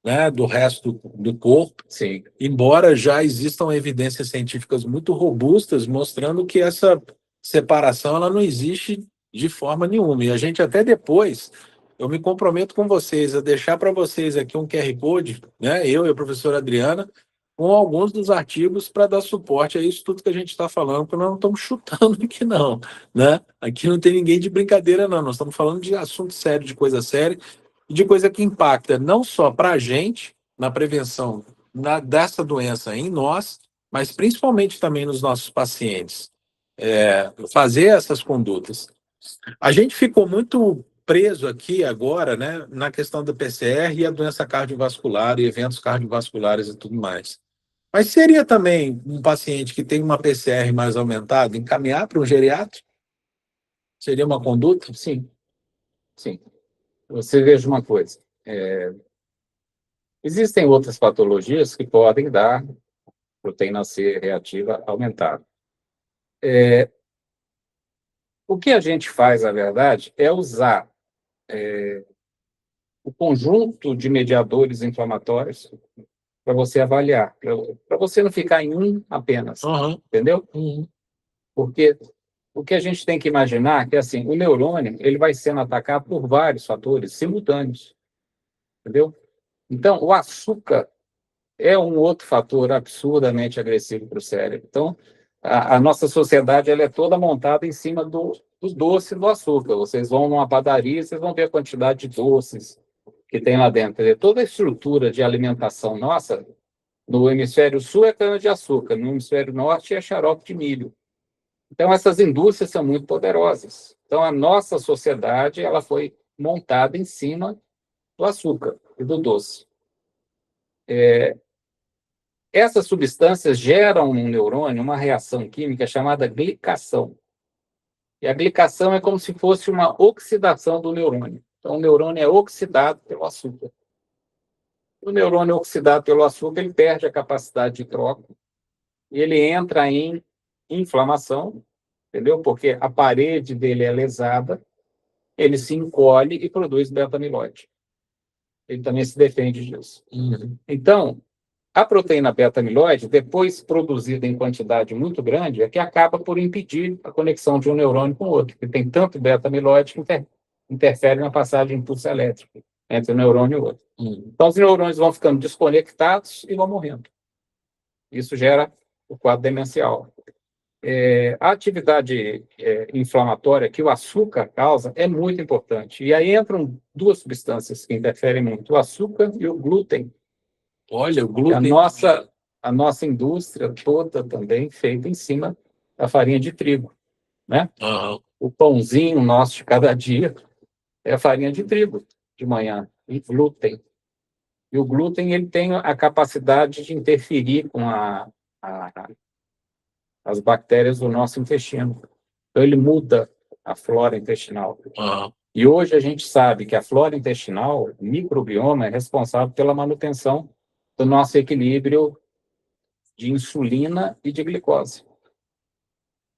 né, do resto do corpo. Sim. Embora já existam evidências científicas muito robustas mostrando que essa separação ela não existe de forma nenhuma. E a gente até depois, eu me comprometo com vocês a deixar para vocês aqui um QR Code, né, eu e a professora Adriana, com alguns dos artigos para dar suporte a isso tudo que a gente está falando, porque nós não estamos chutando aqui não, né? Aqui não tem ninguém de brincadeira não, nós estamos falando de assunto sério, de coisa séria, de coisa que impacta não só para a gente, na prevenção dessa doença em nós, mas principalmente também nos nossos pacientes. Fazer essas condutas. A gente ficou muito preso aqui agora, né, na questão da PCR e a doença cardiovascular e eventos cardiovasculares e tudo mais. Mas seria também um paciente que tem uma PCR mais aumentada encaminhar para um geriatra? Seria uma conduta? Sim. Sim. Você veja uma coisa. Existem outras patologias que podem dar proteína C reativa aumentada. O que a gente faz, na verdade, é usar o conjunto de mediadores inflamatórios para você avaliar, para você não ficar em um apenas, entendeu? Porque o que a gente tem que imaginar é que assim, o neurônio ele vai sendo atacado por vários fatores simultâneos, entendeu? Então, o açúcar é um outro fator absurdamente agressivo para o cérebro. Então, a nossa sociedade ela é toda montada em cima do doce e do açúcar. Vocês vão numa padaria, vocês vão ver a quantidade de doces, que tem lá dentro. Quer dizer, toda a estrutura de alimentação nossa, no hemisfério sul é cana-de-açúcar, no hemisfério norte é xarope de milho. Então, essas indústrias são muito poderosas. Então, a nossa sociedade ela foi montada em cima do açúcar e do doce. Essas substâncias geram no neurônio uma reação química chamada glicação. E a glicação é como se fosse uma oxidação do neurônio. Então, o neurônio é oxidado pelo açúcar. O neurônio oxidado pelo açúcar, ele perde a capacidade de troca e ele entra em inflamação, entendeu? Porque a parede dele é lesada, ele se encolhe e produz beta-amiloide. Ele também se defende disso. Então, a proteína beta-amiloide, depois produzida em quantidade muito grande, é que acaba por impedir a conexão de um neurônio com o outro, porque tem tanto beta-amiloide que interfere na passagem de impulso elétrico entre um neurônio e o outro. Então, os neurônios vão ficando desconectados e vão morrendo. Isso gera o quadro demencial. A atividade inflamatória que o açúcar causa é muito importante. E aí entram duas substâncias que interferem muito, o açúcar e o glúten. Olha, o glúten. A nossa indústria toda também feita em cima da farinha de trigo, né? Uhum. O pãozinho nosso de cada dia é a farinha de trigo de manhã, e glúten. E o glúten ele tem a capacidade de interferir com as bactérias do nosso intestino. Então, ele muda a flora intestinal. Uhum. E hoje a gente sabe que a flora intestinal, o microbioma, é responsável pela manutenção do nosso equilíbrio de insulina e de glicose.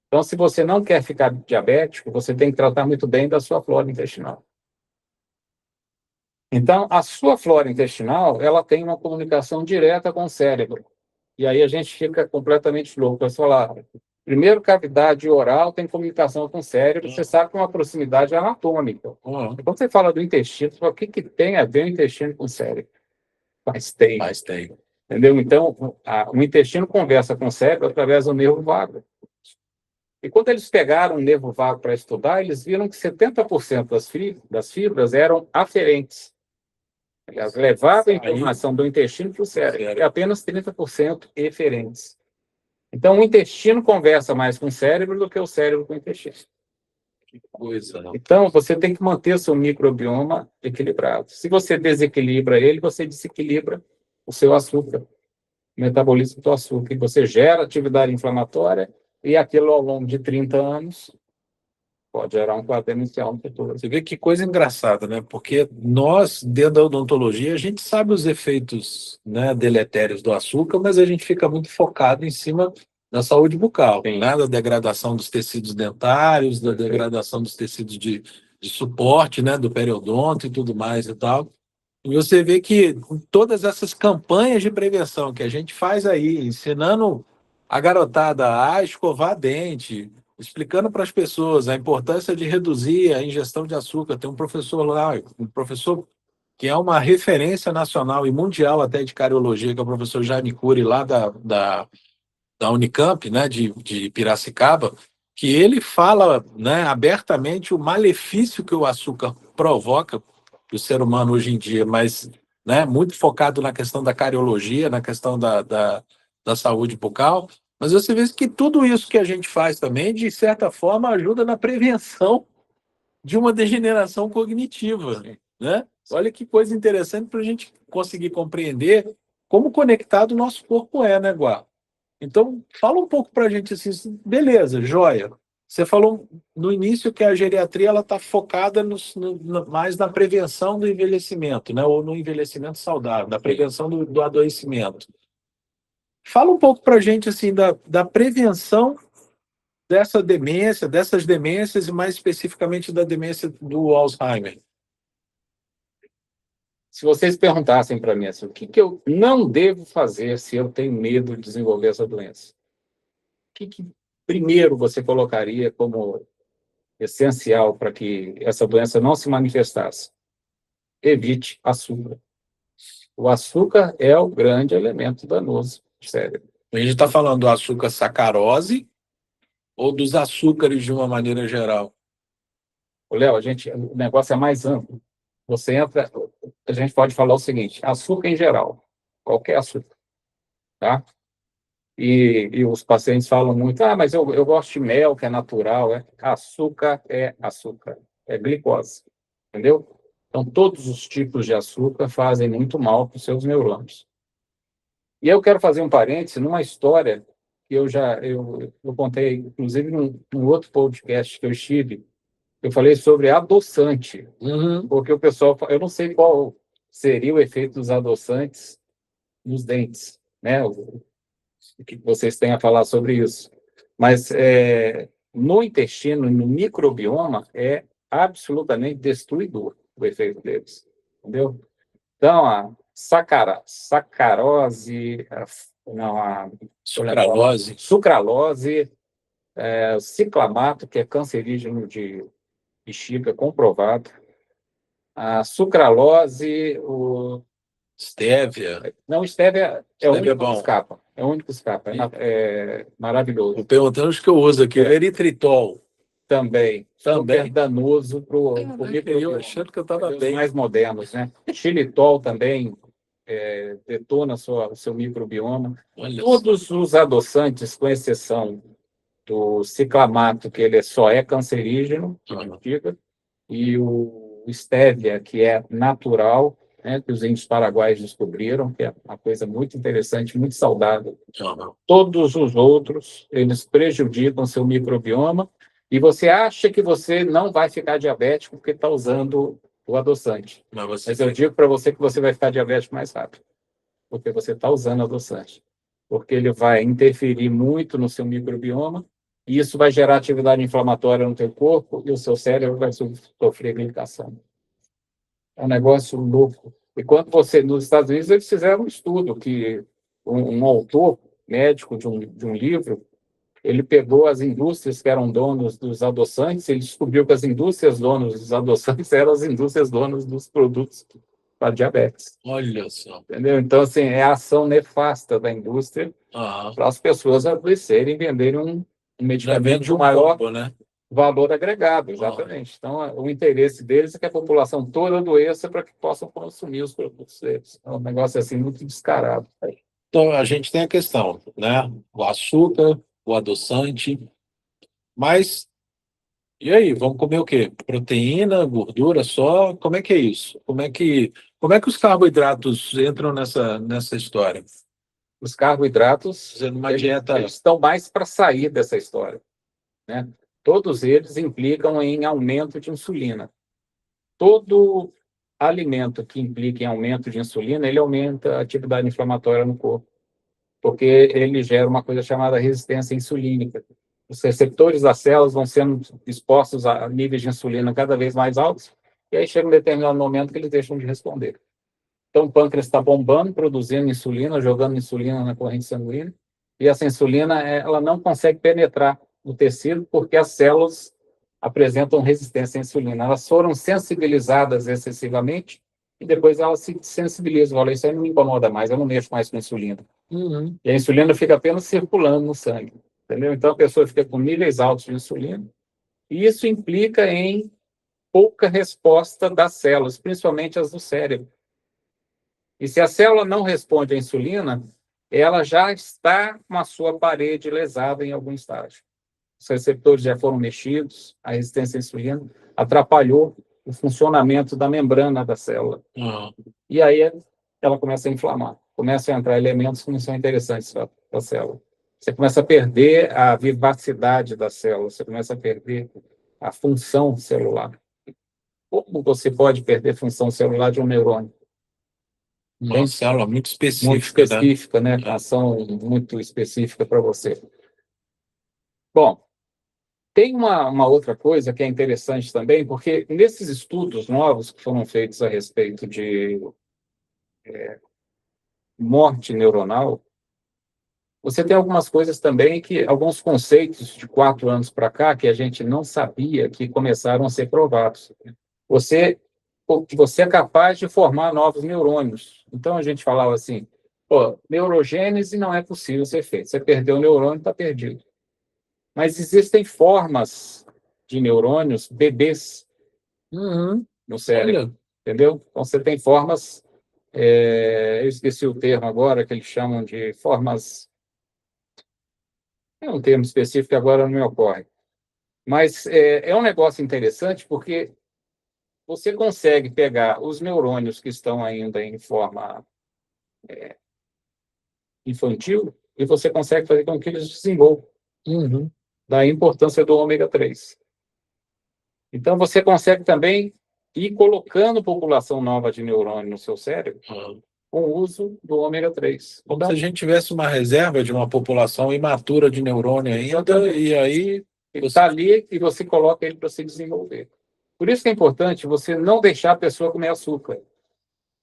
Então, se você não quer ficar diabético, você tem que tratar muito bem da sua flora intestinal. Então, a sua flora intestinal, ela tem uma comunicação direta com o cérebro. E aí a gente fica completamente louco. Eu falar, primeiro, cavidade oral tem comunicação com o cérebro, você sabe que é uma proximidade anatômica. Quando você fala do intestino, você fala, o que tem a ver o intestino com o cérebro? Mas tem. Entendeu? Então, o intestino conversa com o cérebro através do nervo vago. E quando eles pegaram o nervo vago para estudar, eles viram que 70% das fibras eram aferentes. Elas levavam a informação do intestino para o cérebro, e apenas 30% eferentes. Então, o intestino conversa mais com o cérebro do que o cérebro com o intestino. Que coisa, não. Então, você tem que manter o seu microbioma equilibrado. Se você desequilibra ele, você desequilibra o seu açúcar, o metabolismo do açúcar. E você gera atividade inflamatória e aquilo, ao longo de 30 anos, pode gerar um quadro demencial no futuro. Você vê que coisa engraçada, né? Porque nós, dentro da odontologia, a gente sabe os efeitos, né, deletérios do açúcar, mas a gente fica muito focado em cima da saúde bucal, né? Da degradação dos tecidos dentários, da degradação dos tecidos de suporte, né? Do periodonto e tudo mais e tal. E você vê que todas essas campanhas de prevenção que a gente faz aí, ensinando a garotada a escovar dente, explicando para as pessoas a importância de reduzir a ingestão de açúcar. Tem um professor lá, um professor que é uma referência nacional e mundial até de cariologia, que é o professor Jaime Cury, lá da Unicamp, né, de Piracicaba, que ele fala, né, abertamente o malefício que o açúcar provoca para o ser humano hoje em dia, mas, né, muito focado na questão da cariologia, na questão da saúde bucal. Mas você vê que tudo isso que a gente faz também, de certa forma, ajuda na prevenção de uma degeneração cognitiva, né? Olha que coisa interessante para a gente conseguir compreender como conectado o nosso corpo é, né, Guá? Então, fala um pouco para a gente assim, beleza, joia. Você falou no início que a geriatria ela está focada mais na prevenção do envelhecimento, né? Ou no envelhecimento saudável, da prevenção do adoecimento. Fala um pouco para a gente assim, da prevenção dessas demências e mais especificamente da demência do Alzheimer. Se vocês perguntassem para mim assim, o que eu não devo fazer se eu tenho medo de desenvolver essa doença? O que primeiro você colocaria como essencial para que essa doença não se manifestasse? Evite açúcar. O açúcar é o grande elemento danoso do cérebro. A gente está falando do açúcar sacarose ou dos açúcares de uma maneira geral? Léo, o negócio é mais amplo. Você entra... a gente pode falar o seguinte: açúcar em geral, qualquer açúcar, tá? E os pacientes falam muito, mas eu gosto de mel, que é natural. Açúcar é açúcar, é glicose, entendeu? Então, todos os tipos de açúcar fazem muito mal para os seus neurônios. E eu quero fazer um parêntese numa história que eu contei, inclusive, num outro podcast que eu estive. Eu falei sobre adoçante, porque o pessoal, eu não sei qual seria o efeito dos adoçantes nos dentes, né? O que vocês têm a falar sobre isso. Mas no intestino, no microbioma, é absolutamente destruidor o efeito deles, entendeu? Então, a sacarose, sucralose, ciclamato, que é cancerígeno de bexiga, comprovado, a sucralose, Stevia. Não, stevia é o único bom. que escapa. É o único que escapa. É maravilhoso. Vou perguntando os que eu uso aqui. Eritritol. Também. Super danoso para o microbioma. Eu achando que eu estava bem. Os mais modernos, né? Xilitol também detona o seu microbioma. Todos os adoçantes, com exceção do ciclamato, que ele só é cancerígeno, e o stevia, que é natural, né, que os índios paraguaios descobriram, que é uma coisa muito interessante, muito saudável. Todos os outros, eles prejudicam seu microbioma, e você acha que você não vai ficar diabético porque está usando o adoçante. Mas eu digo para você que você vai ficar diabético mais rápido, porque você está usando adoçante. Porque ele vai interferir muito no seu microbioma, e isso vai gerar atividade inflamatória no teu corpo, e o seu cérebro vai sofrer glicação. É um negócio louco. E quando nos Estados Unidos, eles fizeram um estudo que um autor médico de um livro, ele pegou as indústrias que eram donos dos adoçantes, ele descobriu que as indústrias donas dos adoçantes eram as indústrias donas dos produtos para diabetes. Olha só. Entendeu? Então, assim, é a ação nefasta da indústria para as pessoas adoecerem e venderem um medicamento de maior valor agregado, exatamente. Então, o interesse deles é que a população toda adoeça para que possam consumir os produtos deles. É um negócio assim muito descarado. Então, a gente tem a questão, né? O açúcar, o adoçante, mas e aí, vamos comer o quê? Proteína, gordura só? Como é que é isso? Como é que os carboidratos entram nessa história? Os carboidratos numa dieta... eles estão mais para sair dessa história, né? Todos eles implicam em aumento de insulina. Todo alimento que implica em aumento de insulina, ele aumenta a atividade inflamatória no corpo, porque ele gera uma coisa chamada resistência insulínica. Os receptores das células vão sendo expostos a níveis de insulina cada vez mais altos, e aí chega um determinado momento que eles deixam de responder. Então, o pâncreas está bombando, produzindo insulina, jogando insulina na corrente sanguínea, e essa insulina ela não consegue penetrar no tecido porque as células apresentam resistência à insulina. Elas foram sensibilizadas excessivamente e depois elas se sensibilizam. Olha, isso aí não me incomoda mais, eu não mexo mais com insulina. E a insulina fica apenas circulando no sangue, entendeu? Então, a pessoa fica com níveis altos de insulina, e isso implica em pouca resposta das células, principalmente as do cérebro. E se a célula não responde à insulina, ela já está com a sua parede lesada em algum estágio. Os receptores já foram mexidos, a resistência à insulina atrapalhou o funcionamento da membrana da célula. E aí ela começa a inflamar, começam a entrar elementos que não são interessantes para a célula. Você começa a perder a vivacidade da célula, você começa a perder a função celular. Como você pode perder função celular de um neurônio? Uma célula muito específica. Muito específica, né? Ação muito específica para você. Bom, tem uma outra coisa que é interessante também, porque nesses estudos novos que foram feitos a respeito de morte neuronal, você tem algumas coisas também alguns conceitos de 4 anos para cá que a gente não sabia que começaram a ser provados. Você é capaz de formar novos neurônios. Então, a gente falava assim, neurogênese não é possível ser feito. Você perdeu o neurônio, está perdido. Mas existem formas de neurônios, bebês, no cérebro. entendeu? Então, você tem formas, eu esqueci o termo agora, que eles chamam de formas, é um termo específico que agora não me ocorre, mas é um negócio interessante porque você consegue pegar os neurônios que estão ainda em forma infantil e você consegue fazer com que eles desenvolvam. Uhum. Da importância do ômega 3. Então, você consegue também ir colocando população nova de neurônio no seu cérebro com o uso do ômega 3. Como Então, se a gente tivesse uma reserva de uma população imatura de neurônio ainda, exatamente. e aí Ele está ali e você coloca ele para se desenvolver. Por isso que é importante você não deixar a pessoa comer açúcar.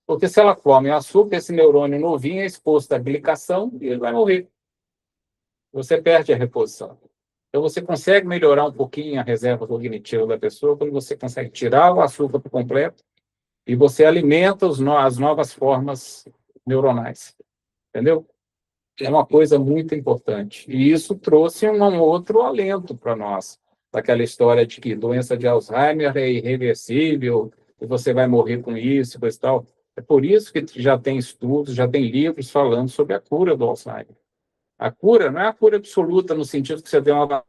Porque se ela come açúcar, esse neurônio novinho é exposto à glicação e ele vai morrer. Você perde a reposição. Então, você consegue melhorar um pouquinho a reserva cognitiva da pessoa quando você consegue tirar o açúcar por completo e você alimenta as novas formas neuronais. Entendeu? É uma coisa muito importante. E isso trouxe um outro alento para nós, daquela história de que doença de Alzheimer é irreversível e você vai morrer com isso e tal. É por isso que já tem estudos, já tem livros falando sobre a cura do Alzheimer. A cura não é a cura absoluta no sentido que você deu uma...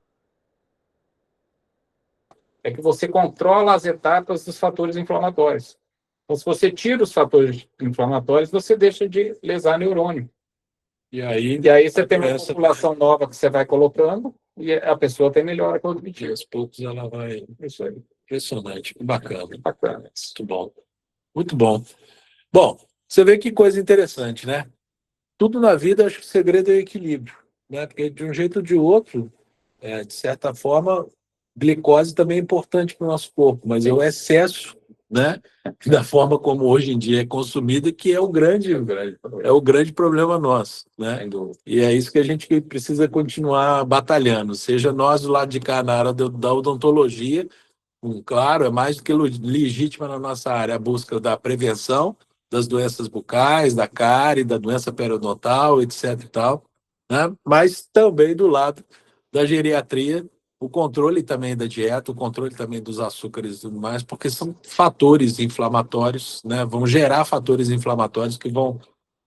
É que você controla as etapas dos fatores inflamatórios. Então, se você tira os fatores inflamatórios, você deixa de lesar neurônio. E aí Você tem uma população nova que você vai colocando e a pessoa tem melhora cognitiva. aos poucos ela vai. Isso aí. Impressionante, bacana. Bacana. Muito bom. Muito bom. Bom, você vê que coisa interessante, né? Tudo na vida, acho que o segredo é o equilíbrio, né? Porque de um jeito ou de outro, de certa forma, glicose também é importante para o nosso corpo, mas é o excesso, né? Da forma como hoje em dia é consumida, que é o grande problema nosso, né? E é isso que a gente precisa continuar batalhando, seja nós do lado de cá na área da odontologia, claro, é mais do que legítima na nossa área a busca da prevenção das doenças bucais, da cárie, da doença periodontal, etc. e tal, né? Mas também do lado da geriatria, o controle também da dieta, o controle também dos açúcares e tudo mais, porque são fatores inflamatórios, né? Vão gerar fatores inflamatórios que vão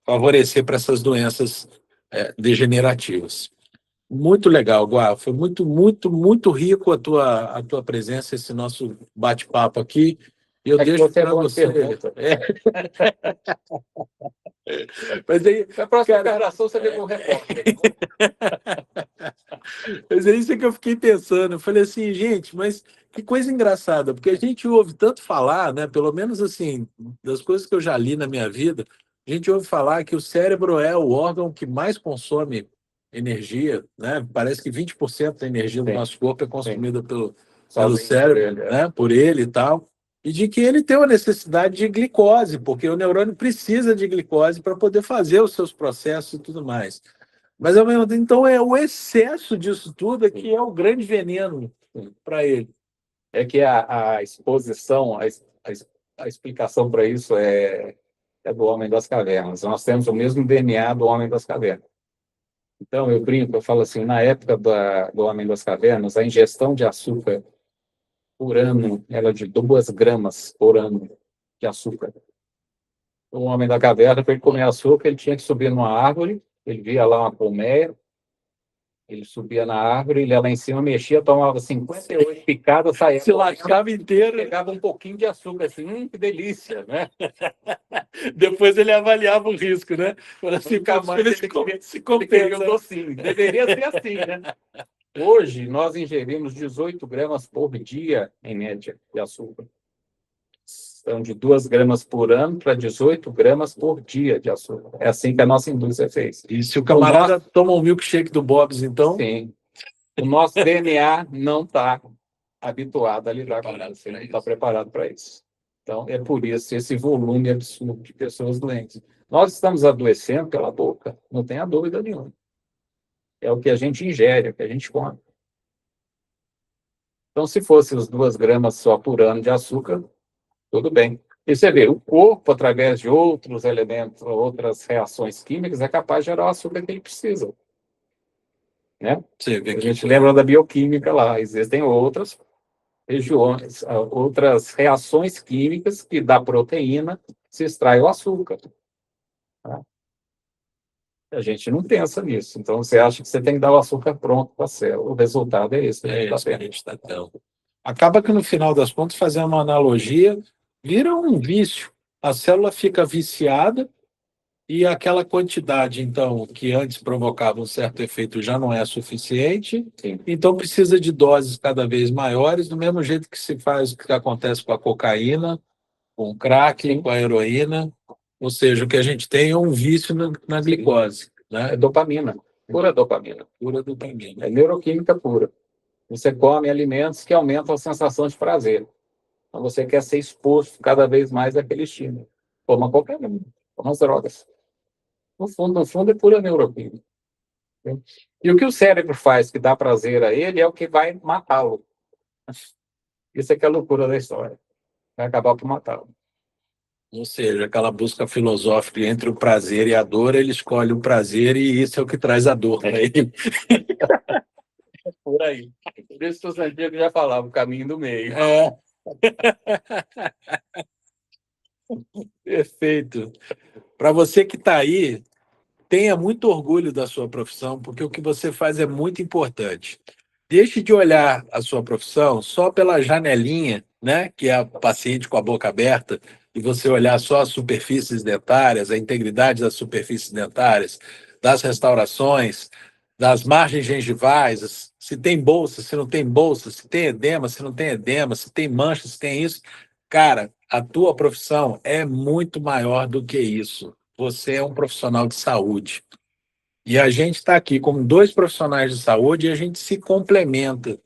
favorecer para essas doenças degenerativas. Muito legal, Guá. Foi muito, muito, muito rico a tua presença, esse nosso bate-papo aqui. E eu deixo para você. Mas aí, a próxima operação você vê com o repórter. Mas é isso que eu fiquei pensando. Eu falei assim, gente, mas que coisa engraçada, porque a gente ouve tanto falar, né? Pelo menos assim, das coisas que eu já li na minha vida, a gente ouve falar que o cérebro é o órgão que mais consome energia, né? Parece que 20% da energia do nosso corpo é consumida pelo cérebro, né? Por ele e tal. E de que ele tem uma necessidade de glicose, porque o neurônio precisa de glicose para poder fazer os seus processos e tudo mais. Mas, ao mesmo tempo, então, é o excesso disso tudo que é o grande veneno para ele. É que a exposição, a explicação para isso é do Homem das Cavernas. Nós temos o mesmo DNA do Homem das Cavernas. Então, eu brinco, eu falo assim, na época do Homem das Cavernas, a ingestão de açúcar por ano era de 2 gramas por ano de açúcar. O Homem da Caverna, para ele comer açúcar, ele tinha que subir numa árvore, ele via lá uma colmeia, ele subia na árvore, ele ia lá em cima, mexia, tomava 58 picadas, saía. Se lascava inteiro. Pegava um pouquinho de açúcar, assim, que delícia, né? Depois ele avaliava o risco, né? Para ficar mais, se compensa. Um docinho. Deveria ser assim, né? Hoje, nós ingerimos 18 gramas por dia, em média, de açúcar. São de 2 gramas por ano para 18 gramas por dia de açúcar. É assim que a nossa indústria fez. E se o camarada toma um milkshake do Bob's, então... Sim. O nosso DNA não está habituado a lidar com isso. Ele não está preparado para isso. Então, é por isso esse volume absurdo de pessoas doentes. Nós estamos adoecendo pela boca, não tenha dúvida nenhuma. É o que a gente ingere, é o que a gente come. Então, se fosse os 2 gramas só por ano de açúcar, tudo bem. E você vê, o corpo, através de outros elementos, outras reações químicas, é capaz de gerar o açúcar que ele precisa. Né? Você vê a gente lembra da bioquímica lá, existem outras regiões, outras reações químicas que da proteína se extrai o açúcar. Tá? A gente não pensa nisso. Então, você acha que você tem que dar o açúcar pronto para a célula. O resultado é esse que a gente está vendo. Está tendo. Acaba que, no final das contas, fazendo uma analogia, vira um vício. A célula fica viciada e aquela quantidade, então, que antes provocava um certo efeito já não é suficiente. Sim. Então, precisa de doses cada vez maiores, do mesmo jeito que se faz o que acontece com a cocaína, com o crack, Sim. com a heroína. Ou seja, o que a gente tem é um vício na glicose. Né? É dopamina, pura dopamina. Pura dopamina. É neuroquímica pura. Você come alimentos que aumentam a sensação de prazer. Então, você quer ser exposto cada vez mais àquele estímulo. Toma cocaína, toma as drogas. No fundo, é pura neuroquímica. E o que o cérebro faz que dá prazer a ele é o que vai matá-lo. Isso é que é a loucura da história. Vai acabar por matá-lo. Ou seja, aquela busca filosófica entre o prazer e a dor, ele escolhe o prazer e isso é o que traz a dor para ele. Por aí. Por isso que os antigos já falavam, o caminho do meio. É. Perfeito. Para você que está aí, tenha muito orgulho da sua profissão, porque o que você faz é muito importante. Deixe de olhar a sua profissão só pela janelinha, né, que é a paciente com a boca aberta, e você olhar só as superfícies dentárias, a integridade das superfícies dentárias, das restaurações, das margens gengivais, se tem bolsa, se não tem bolsa, se tem edema, se não tem edema, se tem mancha, se tem isso. Cara, a tua profissão é muito maior do que isso. Você é um profissional de saúde. E a gente está aqui como dois profissionais de saúde e a gente se complementa.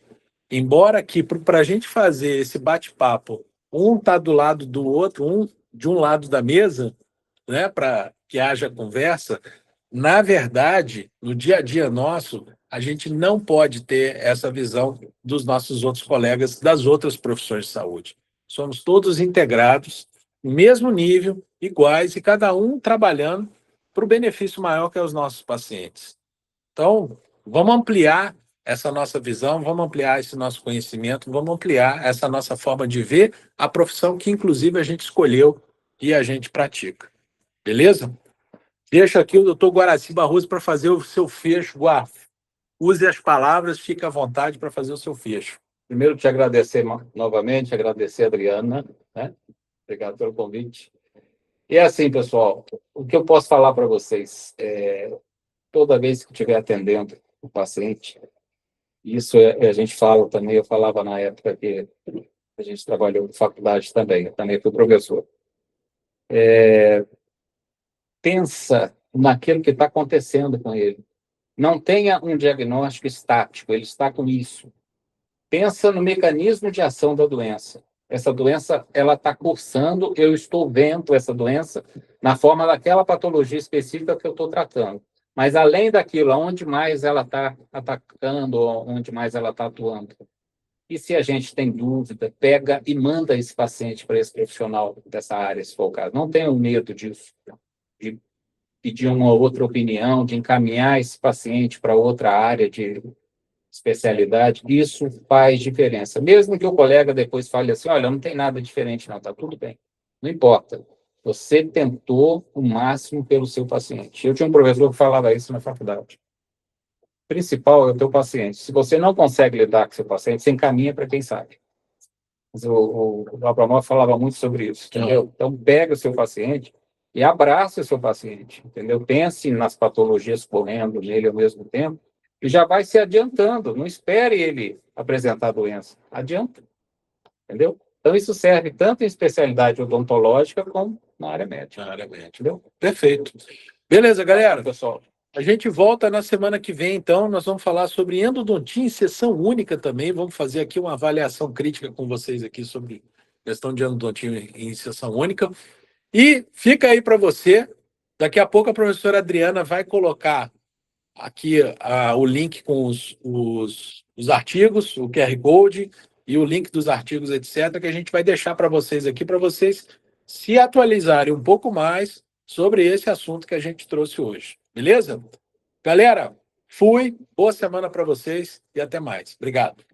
Embora que para a gente fazer esse bate-papo, um está do lado do outro, um de um lado da mesa, né, para que haja conversa, na verdade, no dia a dia nosso, a gente não pode ter essa visão dos nossos outros colegas das outras profissões de saúde. Somos todos integrados, no mesmo nível, iguais, e cada um trabalhando para o benefício maior que é os nossos pacientes. Então, vamos ampliar essa nossa visão, vamos ampliar esse nosso conhecimento, vamos ampliar essa nossa forma de ver a profissão que, inclusive, a gente escolheu e a gente pratica. Beleza? Deixa aqui o doutor Guaraci Barroso para fazer o seu fecho. Use as palavras, fique à vontade para fazer o seu fecho. Primeiro, te agradecer novamente, agradecer a Adriana, né? Obrigado pelo convite. E é assim, pessoal, o que eu posso falar para vocês? Toda vez que estiver atendendo o paciente, isso a gente fala também, eu falava na época que a gente trabalhou em faculdade também, eu também fui professor. Pensa naquilo que está acontecendo com ele. Não tenha um diagnóstico estático, ele está com isso. Pensa no mecanismo de ação da doença. Essa doença, ela está cursando, eu estou vendo essa doença na forma daquela patologia específica que eu estou tratando. Mas, além daquilo, onde mais ela está atacando, onde mais ela está atuando. E se a gente tem dúvida, pega e manda esse paciente para esse profissional dessa área, se for o caso. Não tenham medo disso, de pedir uma outra opinião, de encaminhar esse paciente para outra área de especialidade. Isso faz diferença. Mesmo que o colega depois fale assim, olha, não tem nada diferente não, está tudo bem. Não importa. Você tentou o máximo pelo seu paciente. Eu tinha um professor que falava isso na faculdade. O principal é o teu paciente. Se você não consegue lidar com seu paciente, você encaminha para quem sabe. O Abramov falava muito sobre isso, entendeu? Então, pega o seu paciente e abraça o seu paciente, entendeu? Pense nas patologias correndo nele ao mesmo tempo e já vai se adiantando. Não espere ele apresentar a doença. Adianta, entendeu? Então, isso serve tanto em especialidade odontológica como na área médica. Na área médica, entendeu? Perfeito. Beleza, galera? Pessoal, a gente volta na semana que vem, então. Nós vamos falar sobre endodontia em sessão única também. Vamos fazer aqui uma avaliação crítica com vocês aqui sobre questão de endodontia em sessão única. E fica aí para você. Daqui a pouco a professora Adriana vai colocar aqui o link com os artigos, o QR Code e o link dos artigos, etc., que a gente vai deixar para vocês aqui, para vocês se atualizarem um pouco mais sobre esse assunto que a gente trouxe hoje. Beleza? Galera, boa semana para vocês e até mais. Obrigado.